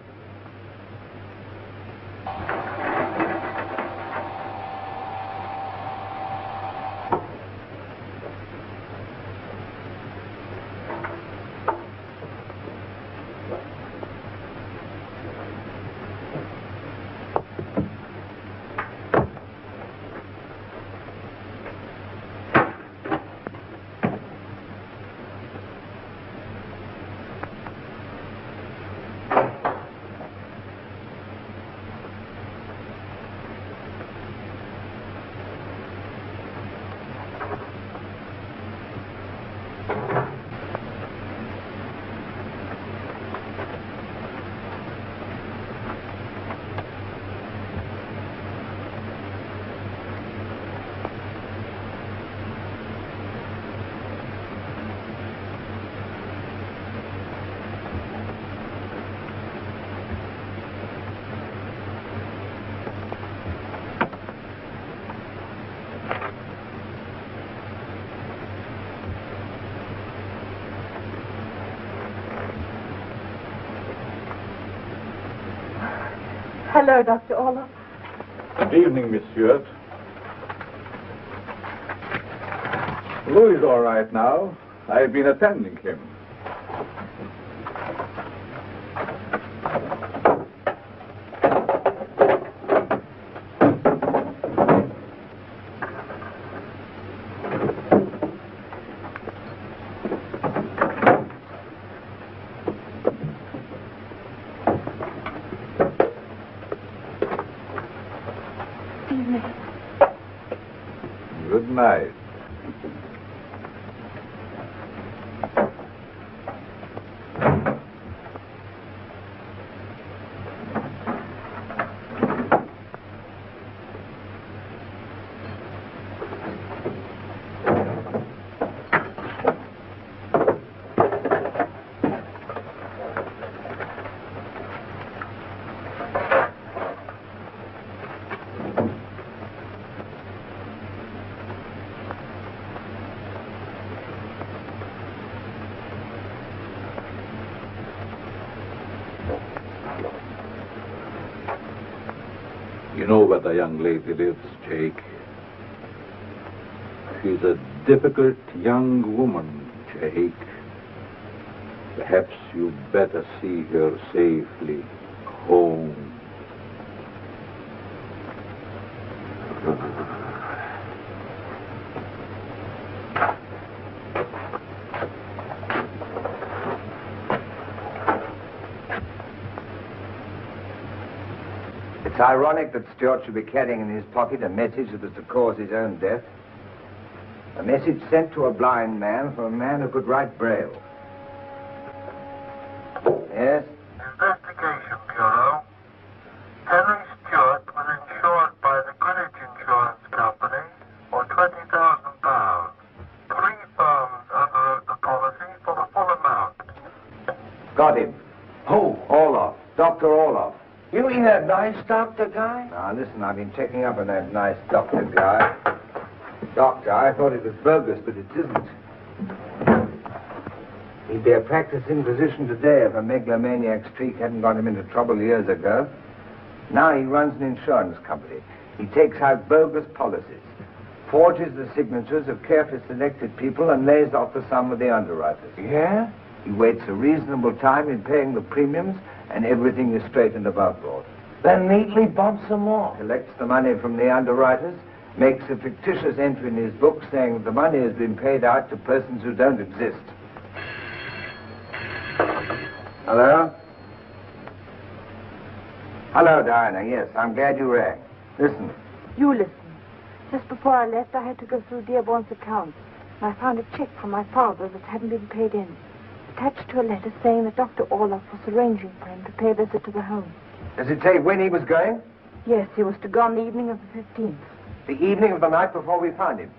Hello, Dr. Orloff. Good evening, Miss Stewart. Louis is all right now. I've been attending him. Good night. You know where the young lady lives, Jake. She's a difficult young woman, Jake. Perhaps you'd better see her safely home. It's ironic that Stuart should be carrying in his pocket a message that was to cause his own death. A message sent to a blind man from a man who could write Braille. Yes? Investigation Bureau. Henry Stewart was insured by the Greenwich Insurance Company for £20,000. 3 firms underwrote the policy for the full amount. Got him. Who? Orloff. Dr. Orloff. You mean that nice doctor guy? Now, listen, I've been checking up on that nice doctor guy. Doctor, I thought it was bogus, but it isn't. He'd be a practicing physician today if a megalomaniac streak hadn't got him into trouble years ago. Now he runs an insurance company. He takes out bogus policies, forges the signatures of carefully selected people, and lays off the sum with the underwriters. Yeah? He waits a reasonable time in paying the premiums, and everything is straightened above board. Then neatly bumps them off. Collects the money from the underwriters, makes a fictitious entry in his book saying that the money has been paid out to persons who don't exist. Hello? Hello, Diana. Yes, I'm glad you rang. Listen. You listen. Just before I left, I had to go through Dearborn's accounts, and I found a check from my father that hadn't been paid in, attached to a letter saying that Dr. Orloff was arranging for him to pay a visit to the home. Does it say when he was going? Yes, he was to go on the evening of the 15th. The evening of the night before we found him.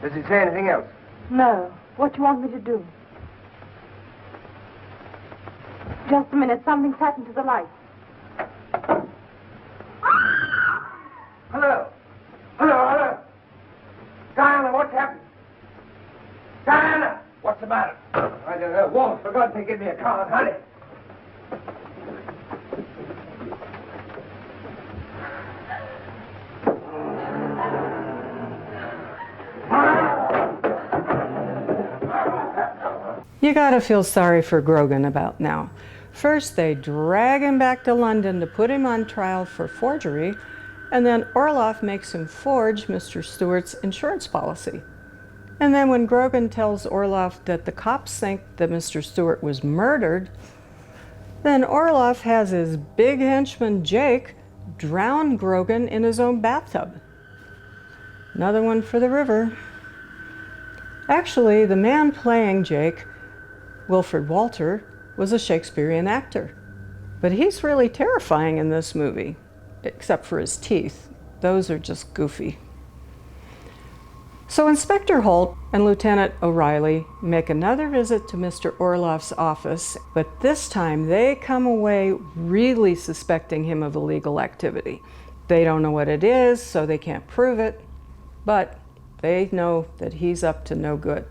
Does it say anything else? No. What do you want me to do? Just a minute. Something's happened to the light. Hello? Hello? Diana, what's happened? Diana! What's the matter? I don't know. Walt, for God's sake, give me a car. Hurry. You gotta feel sorry for Grogan about now. First, they drag him back to London to put him on trial for forgery, and then Orloff makes him forge Mr. Stewart's insurance policy. And then when Grogan tells Orloff that the cops think that Mr. Stewart was murdered, then Orloff has his big henchman Jake drown Grogan in his own bathtub. Another one for the river. Actually, the man playing Jake, Wilfred Walter, was a Shakespearean actor. But he's really terrifying in this movie, except for his teeth. Those are just goofy. So Inspector Holt and Lieutenant O'Reilly make another visit to Mr. Orloff's office, but this time they come away really suspecting him of illegal activity. They don't know what it is, so they can't prove it, but they know that he's up to no good.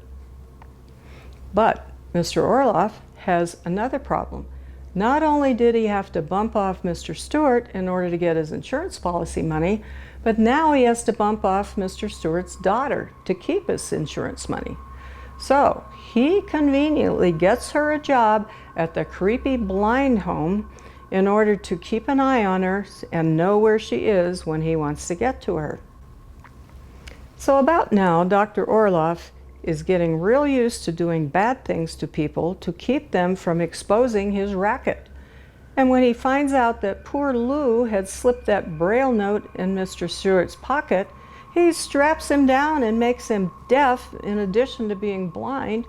But Mr. Orloff has another problem. Not only did he have to bump off Mr. Stewart in order to get his insurance policy money, but now he has to bump off Mr. Stewart's daughter to keep his insurance money. So he conveniently gets her a job at the creepy blind home in order to keep an eye on her and know where she is when he wants to get to her. So about now, Dr. Orloff is getting real used to doing bad things to people to keep them from exposing his racket. And when he finds out that poor Lou had slipped that braille note in Mr. Stewart's pocket, he straps him down and makes him deaf in addition to being blind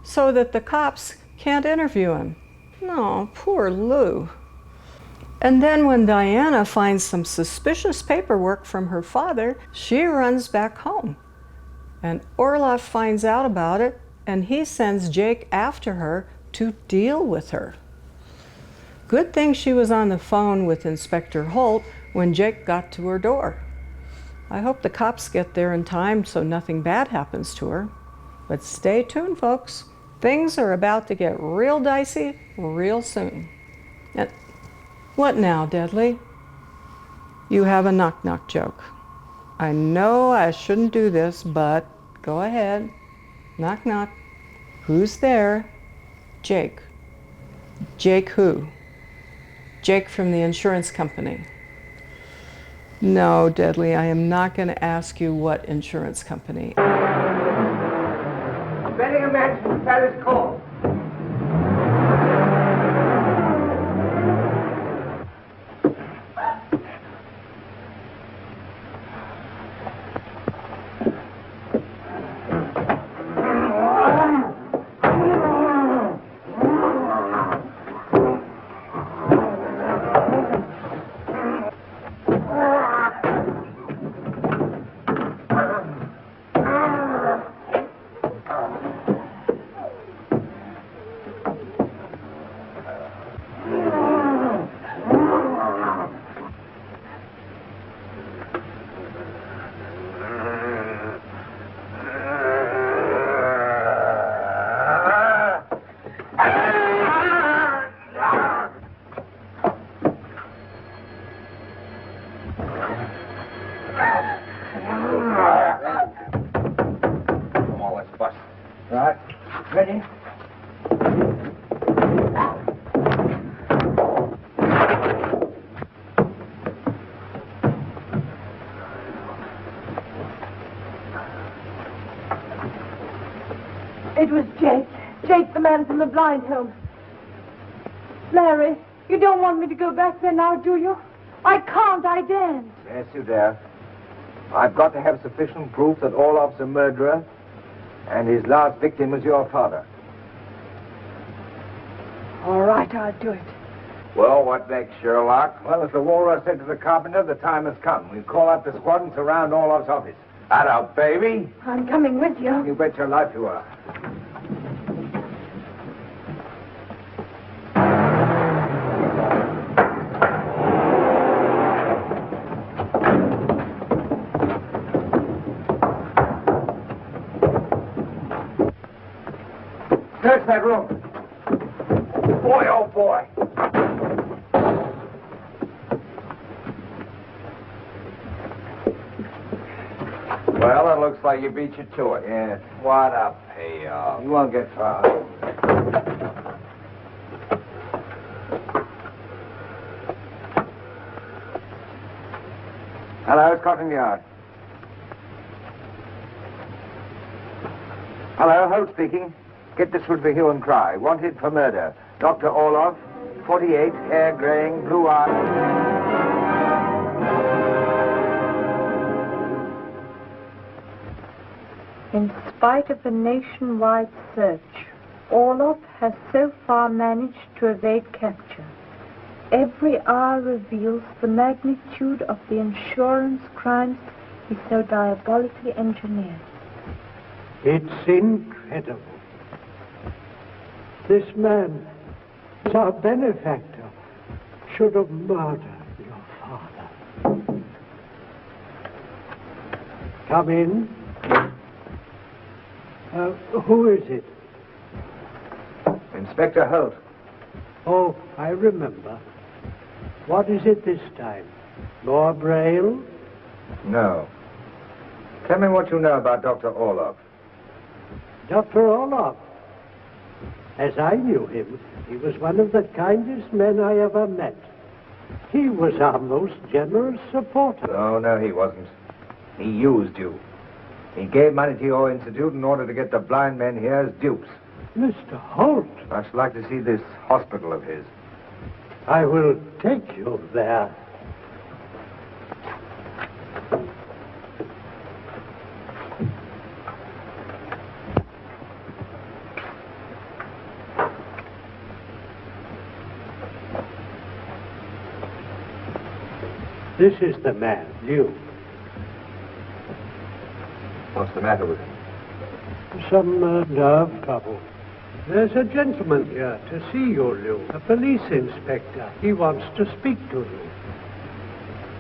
so that the cops can't interview him. No, poor Lou. And then when Diana finds some suspicious paperwork from her father, she runs back home. And Orloff finds out about it, and he sends Jake after her to deal with her. Good thing she was on the phone with Inspector Holt when Jake got to her door. I hope the cops get there in time so nothing bad happens to her. But stay tuned, folks. Things are about to get real dicey real soon. And what now, Deadly? You have a knock-knock joke. I know I shouldn't do this, but go ahead. Knock, knock. Who's there? Jake. Jake who? Jake from the insurance company. No, Deadly, I am not going to ask you what insurance company. Betting a match, that is called. Right. Ready? It was Jake. Jake, the man from the blind home. Larry, you don't want me to go back there now, do you? I can't, I daren't. Yes, you dare. I've got to have sufficient proof that Orloff's a murderer and his last victim was your father. All right, I'll do it. Well, what next, Sherlock? Well, as the walrus said to the carpenter, the time has come. We'll call out the squad and surround Orloff's office. Hello, baby. I'm coming with you. You bet your life you are. Search that room. Boy, oh boy. Well, it looks like you beat you to it. Yes. What a payoff. You won't get far. Hello, Scotland Yard. Hello, Holt speaking. Get this wood for hue and cry. Wanted for murder. Dr. Orloff, 48, hair graying, blue eyes. In spite of a nationwide search, Orloff has so far managed to evade capture. Every hour reveals the magnitude of the insurance crimes he so diabolically engineered. It's incredible. This man, our benefactor, should have murdered your father. Come in. Who is it? Inspector Holt. Oh, I remember. What is it this time? More Braille? No. Tell me what you know about Dr. Orloff. Dr. Orloff? As I knew him, he was one of the kindest men I ever met. He was our most generous supporter. No, he wasn't. He used you. He gave money to your institute in order to get the blind men here as dupes. Mr. Holt. I should like to see this hospital of his. I will take you there. This is the man, you. What's the matter with him? Some nerve trouble. There's a gentleman here to see you, Lou. A police inspector. He wants to speak to you.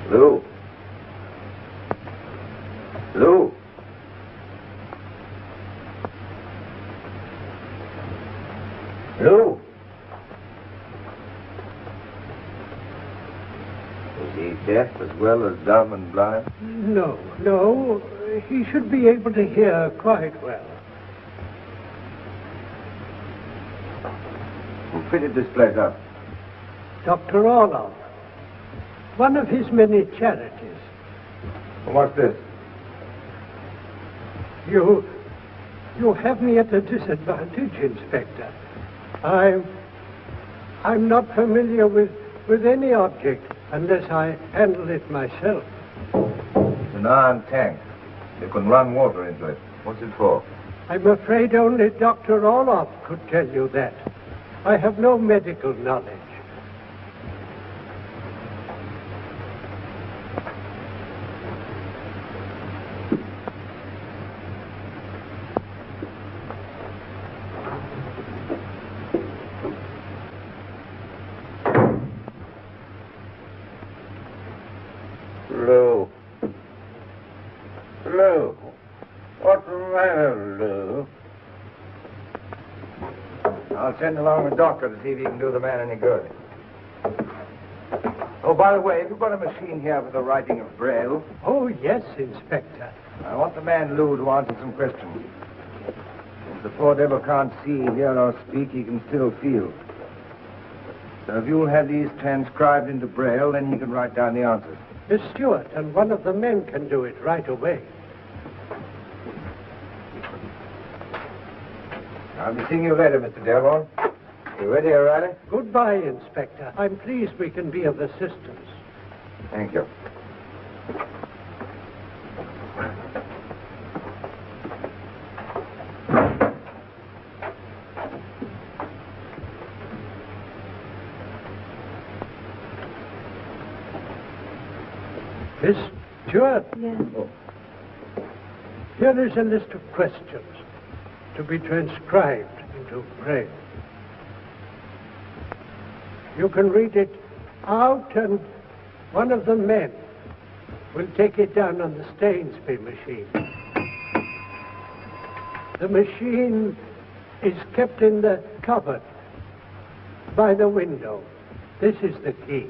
Lou. Lou. Lou. Is he deaf as well as dumb and blind? No. He should be able to hear quite well. Who fitted this place up? Dr. Orloff. One of his many charities. What's this? You have me at a disadvantage, Inspector. I'm not familiar with any object unless I handle it myself. It's an iron tank. You can run water into it. What's it for? I'm afraid only Dr. Orloff could tell you that. I have no medical knowledge. Lou. Lou. What's the matter, Lou? I'll send along the doctor to see if he can do the man any good. Oh, by the way, have you got a machine here for the writing of Braille? Oh, yes, Inspector. I want the man Lou to answer some questions. If the poor devil can't see, hear, or speak, he can still feel. So if you'll have these transcribed into Braille, then he can write down the answers. Miss Stewart and one of the men can do it right away. I'll be seeing you later, Mr. Dearborn. You ready, O'Reilly? Goodbye, Inspector. I'm pleased we can be of assistance. Thank you. Miss Stewart? Yes. Here is a list of questions to be transcribed into Braille. You can read it out, and one of the men will take it down on the Stainsby machine. The machine is kept in the cupboard by the window. This is the key.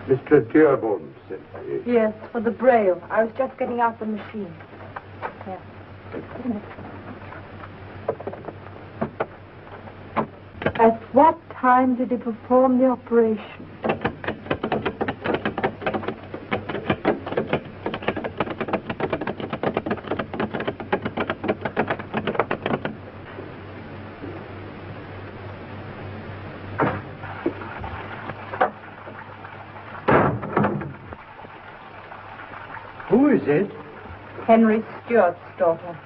Mr. Dearborn sent me. Yes, for the Braille. I was just getting out the machine. Yes. At what time did he perform the operation? is it? Henry Stuart's daughter.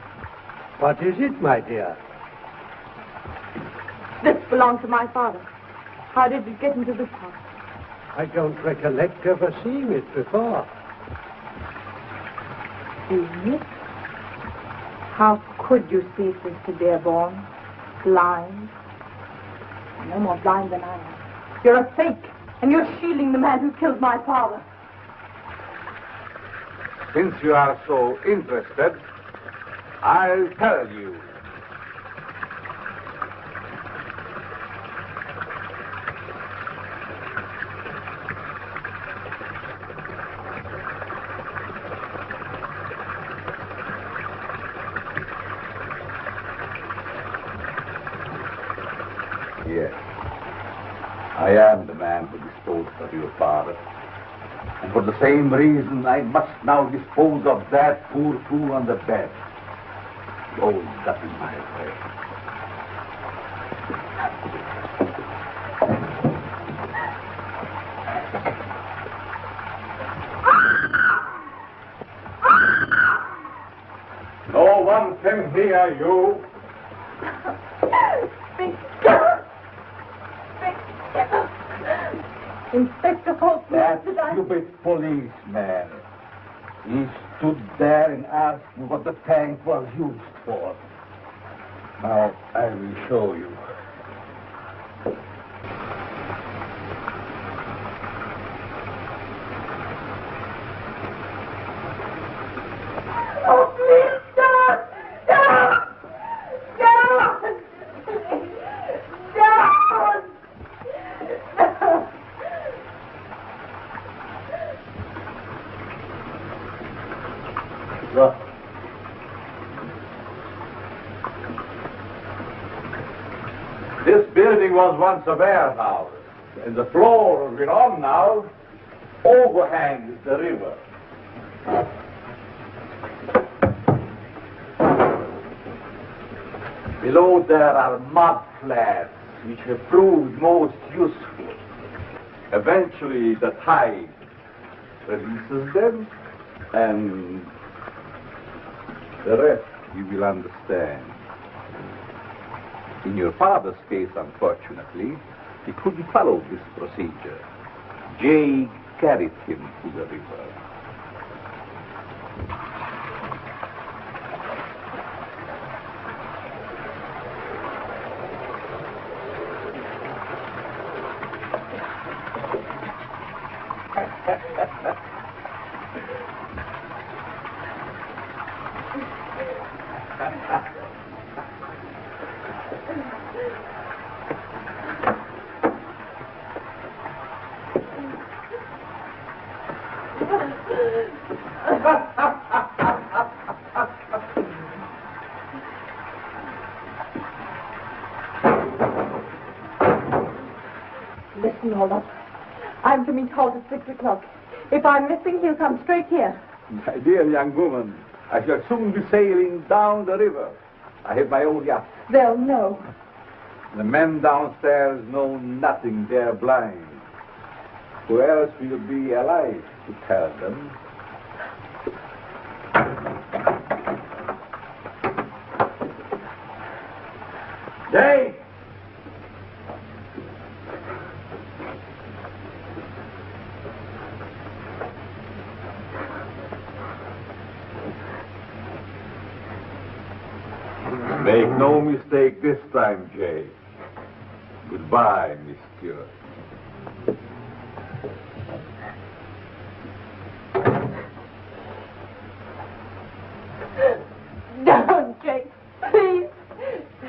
What is it, my dear? This belonged to my father. How did it get into this house? I don't recollect ever seeing it before. Seeing it? How could you see, Sister Dearborn? Blind? No more blind than I am. You're a fake, and you're shielding the man who killed my father. Since you are so interested, I'll tell you. Yes, I am the man who disposed of your father. And for the same reason, I must now dispose of that poor fool on the bed. Oh, that is my way. No one can hear you. Inspector Holt, That stupid policeman. He stood there and asked me what the tank was used for. Now, I will show you. Oh, please, don't! Don't! Don't! Don't! Look. This building was once a warehouse, and the floor we're on now overhangs the river. Below there are mud flats, which have proved most useful. Eventually, the tide releases them, and the rest you will understand. In your father's case, unfortunately, he couldn't follow this procedure. Jay carried him to the river. Listen, Olaf. I'm to meet Holt at 6 o'clock. If I'm missing, he'll come straight here. My dear young woman, I shall soon be sailing down the river. I have my own yacht. They'll know. The men downstairs know nothing. They're blind. Who else will be alive to tell them? Jay! Make no mistake this time, Jay. Goodbye, Miss Stewart. Don't, Jake. Please.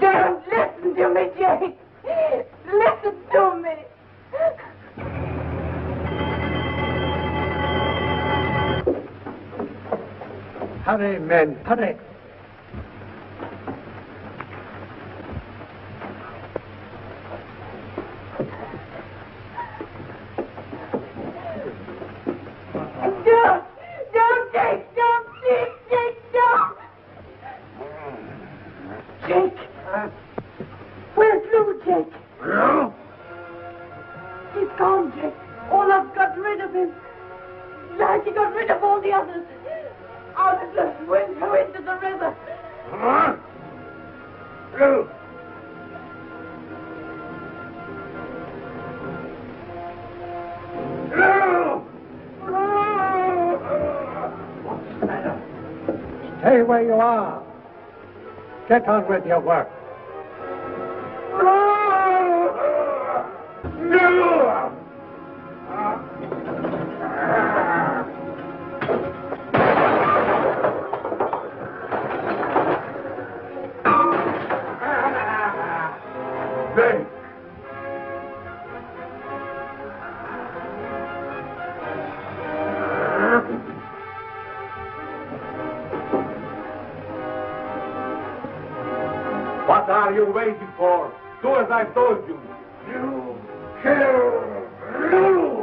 Don't listen to me, Jake. Listen to me. Hurry, men, hurry. Don't, Jake. Don't, please, Jake, don't. Jake. Where's Lou, Jake? Lou? He's gone, Jake. Olaf got rid of him. Like he got rid of all the others. Stay where you are. Get on with your work. Thanks. What are you waiting for? Do as I've told you. You kill Lulu!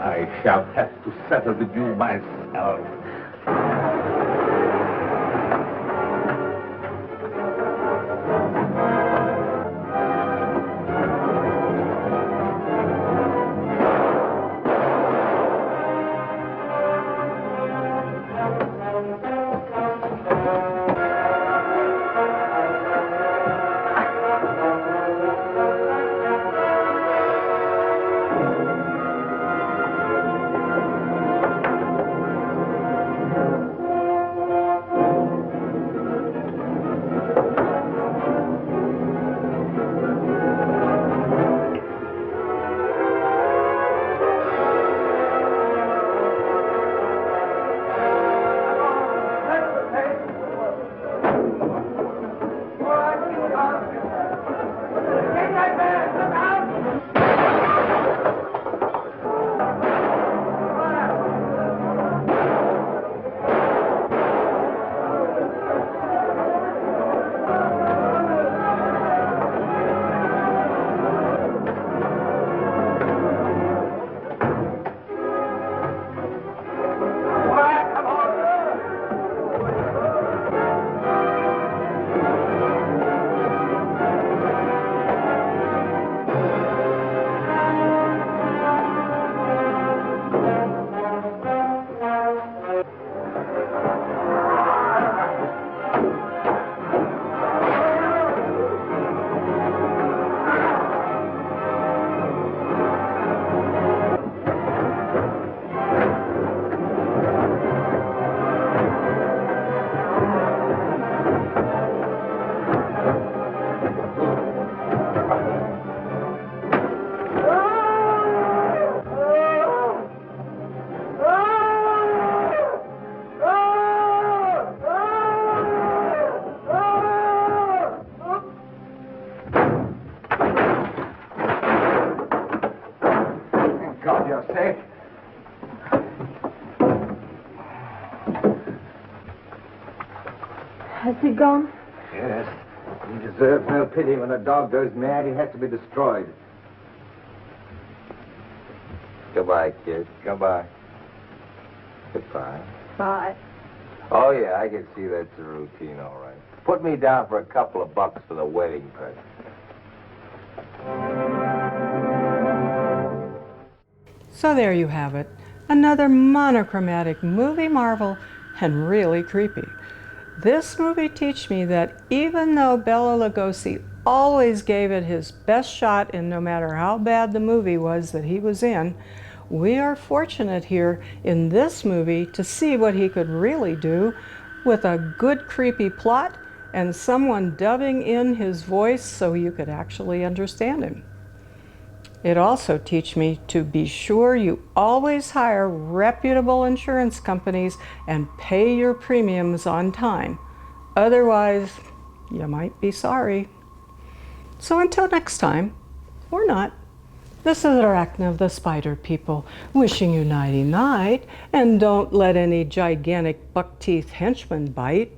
I shall have to settle with you myself. God, you're safe. Has he gone? Yes. He deserves no pity. When a dog goes mad, he has to be destroyed. Goodbye, kid. Goodbye. Goodbye. Bye. Oh, yeah, I can see that's the routine, all right. Put me down for a couple of bucks for the wedding present. So there you have it. Another monochromatic movie marvel and really creepy. This movie teaches me that even though Bela Lugosi always gave it his best shot in no matter how bad the movie was that he was in, we are fortunate here in this movie to see what he could really do with a good creepy plot and someone dubbing in his voice so you could actually understand him. It also teaches me to be sure you always hire reputable insurance companies and pay your premiums on time. Otherwise, you might be sorry. So until next time, or not, this is Arachna of the Spider People, wishing you nighty-night, and don't let any gigantic buck-teeth henchman bite.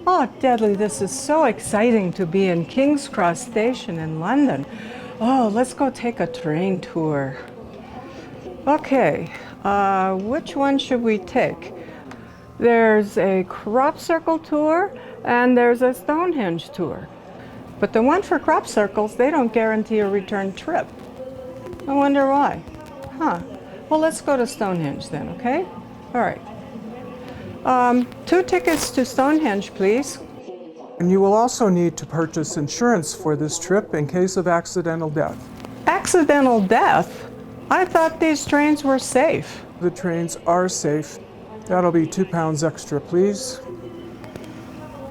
Oh, Deadly, this is so exciting to be in King's Cross Station in London. Oh, let's go take a train tour. Okay, which one should we take? There's a crop circle tour and there's a Stonehenge tour. But the one for crop circles, they don't guarantee a return trip. I wonder why. Huh. Well, let's go to Stonehenge then, okay? All right. 2 tickets to Stonehenge, please. And you will also need to purchase insurance for this trip in case of accidental death. Accidental death? I thought these trains were safe. The trains are safe. That'll be £2 extra, please.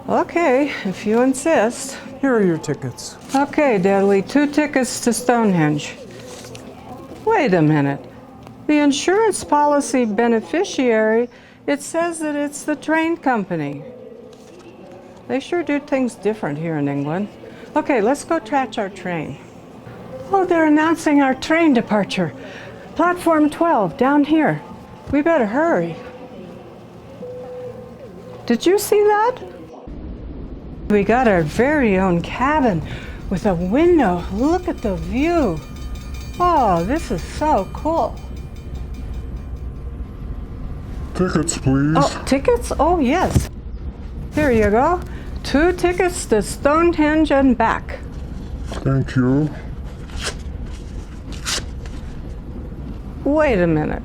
Okay, if you insist. Here are your tickets. Okay, Deadly, 2 tickets to Stonehenge. Wait a minute. The insurance policy beneficiary, it says that it's the train company. They sure do things different here in England. Okay, let's go catch our train. Oh, they're announcing our train departure. Platform 12, down here. We better hurry. Did you see that? We got our very own cabin with a window. Look at the view. Oh, this is so cool. Tickets, please. Oh, tickets? Oh, yes. Here you go. 2 tickets to Stonehenge and back. Thank you. Wait a minute.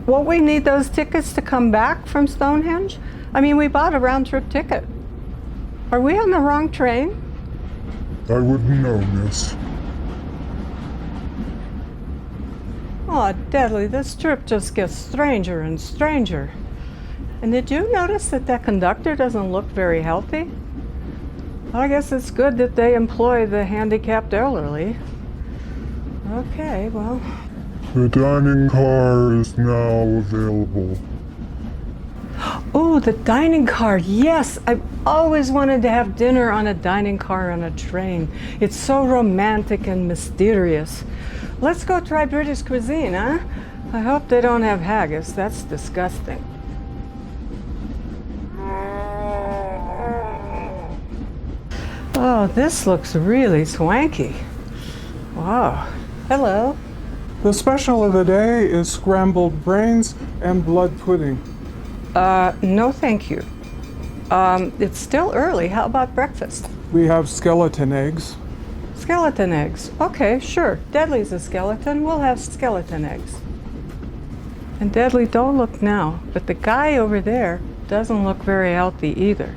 Won't we need those tickets to come back from Stonehenge? I mean, we bought a round-trip ticket. Are we on the wrong train? I wouldn't know, miss. Oh, Deadly, this trip just gets stranger and stranger. And did you notice that that conductor doesn't look very healthy? I guess it's good that they employ the handicapped elderly. Okay, well. The dining car is now available. Oh, the dining car. Yes, I've always wanted to have dinner on a dining car on a train. It's so romantic and mysterious. Let's go try British cuisine, huh? I hope they don't have haggis. That's disgusting. Oh, this looks really swanky. Wow. Hello. The special of the day is scrambled brains and blood pudding. No thank you. It's still early. How about breakfast? We have skeleton eggs. Skeleton eggs. Okay, sure. Deadly's a skeleton. We'll have skeleton eggs. And Deadly, don't look now, but the guy over there doesn't look very healthy either.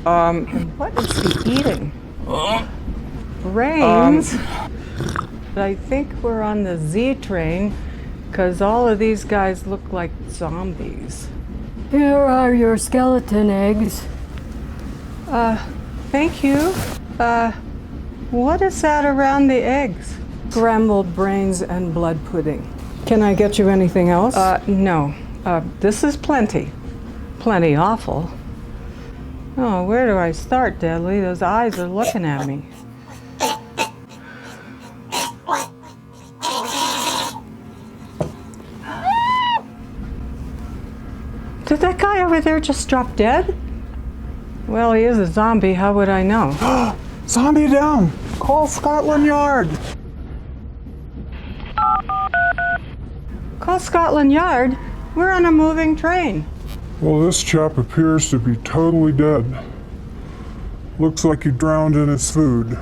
And what is he eating? Brains. But I think we're on the Z train because all of these guys look like zombies. Here are your skeleton eggs. Thank you. What is that around the eggs? Scrambled brains and blood pudding. Can I get you anything else? No. This is plenty. Plenty awful. Oh, where do I start, Deadly? Those eyes are looking at me. Did that guy over there just drop dead? Well, he is a zombie. How would I know? Zombie down! Call Scotland Yard! Call Scotland Yard? We're on a moving train. Well, this chap appears to be totally dead. Looks like he drowned in his food.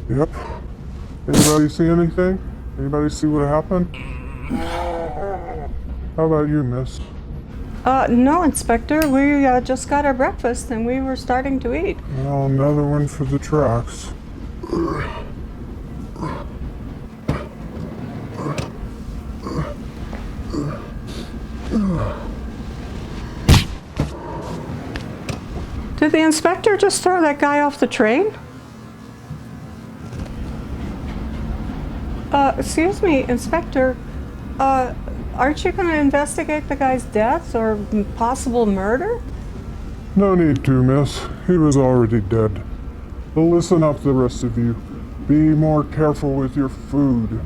Yep. Anybody see anything? Anybody see what happened? How about you, miss? No, Inspector. We just got our breakfast and we were starting to eat. Well, another one for the tracks. Did the inspector just throw that guy off the train? Excuse me, Inspector. Aren't you going to investigate the guy's death or possible murder? No need to, miss. He was already dead. But listen up, the rest of you. Be more careful with your food.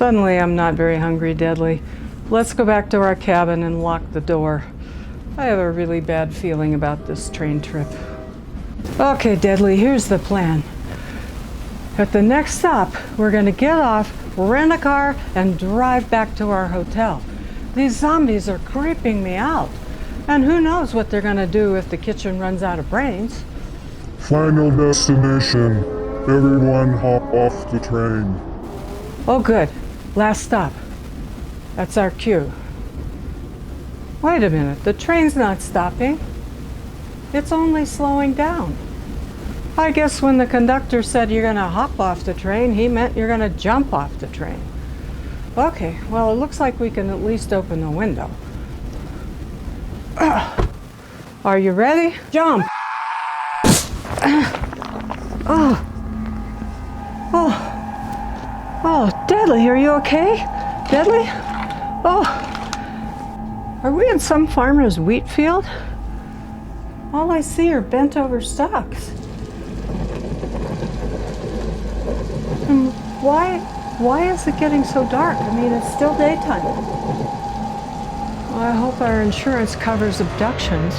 Suddenly, I'm not very hungry, Deadly. Let's go back to our cabin and lock the door. I have a really bad feeling about this train trip. Okay, Deadly, here's the plan. At the next stop, we're going to get off, rent a car, and drive back to our hotel. These zombies are creeping me out. And who knows what they're going to do if the kitchen runs out of brains. Final destination. Everyone hop off the train. Oh, good. Last stop. That's our cue. Wait a minute. The train's not stopping. It's only slowing down. I guess when the conductor said you're going to hop off the train, he meant you're going to jump off the train. Okay, well, it looks like we can at least open the window. Are you ready? Jump! Oh. Deadly, are you okay? Deadly? Oh. Are we in some farmer's wheat field? All I see are bent over stalks. And why is it getting so dark? I mean, it's still daytime. Well, I hope our insurance covers abductions.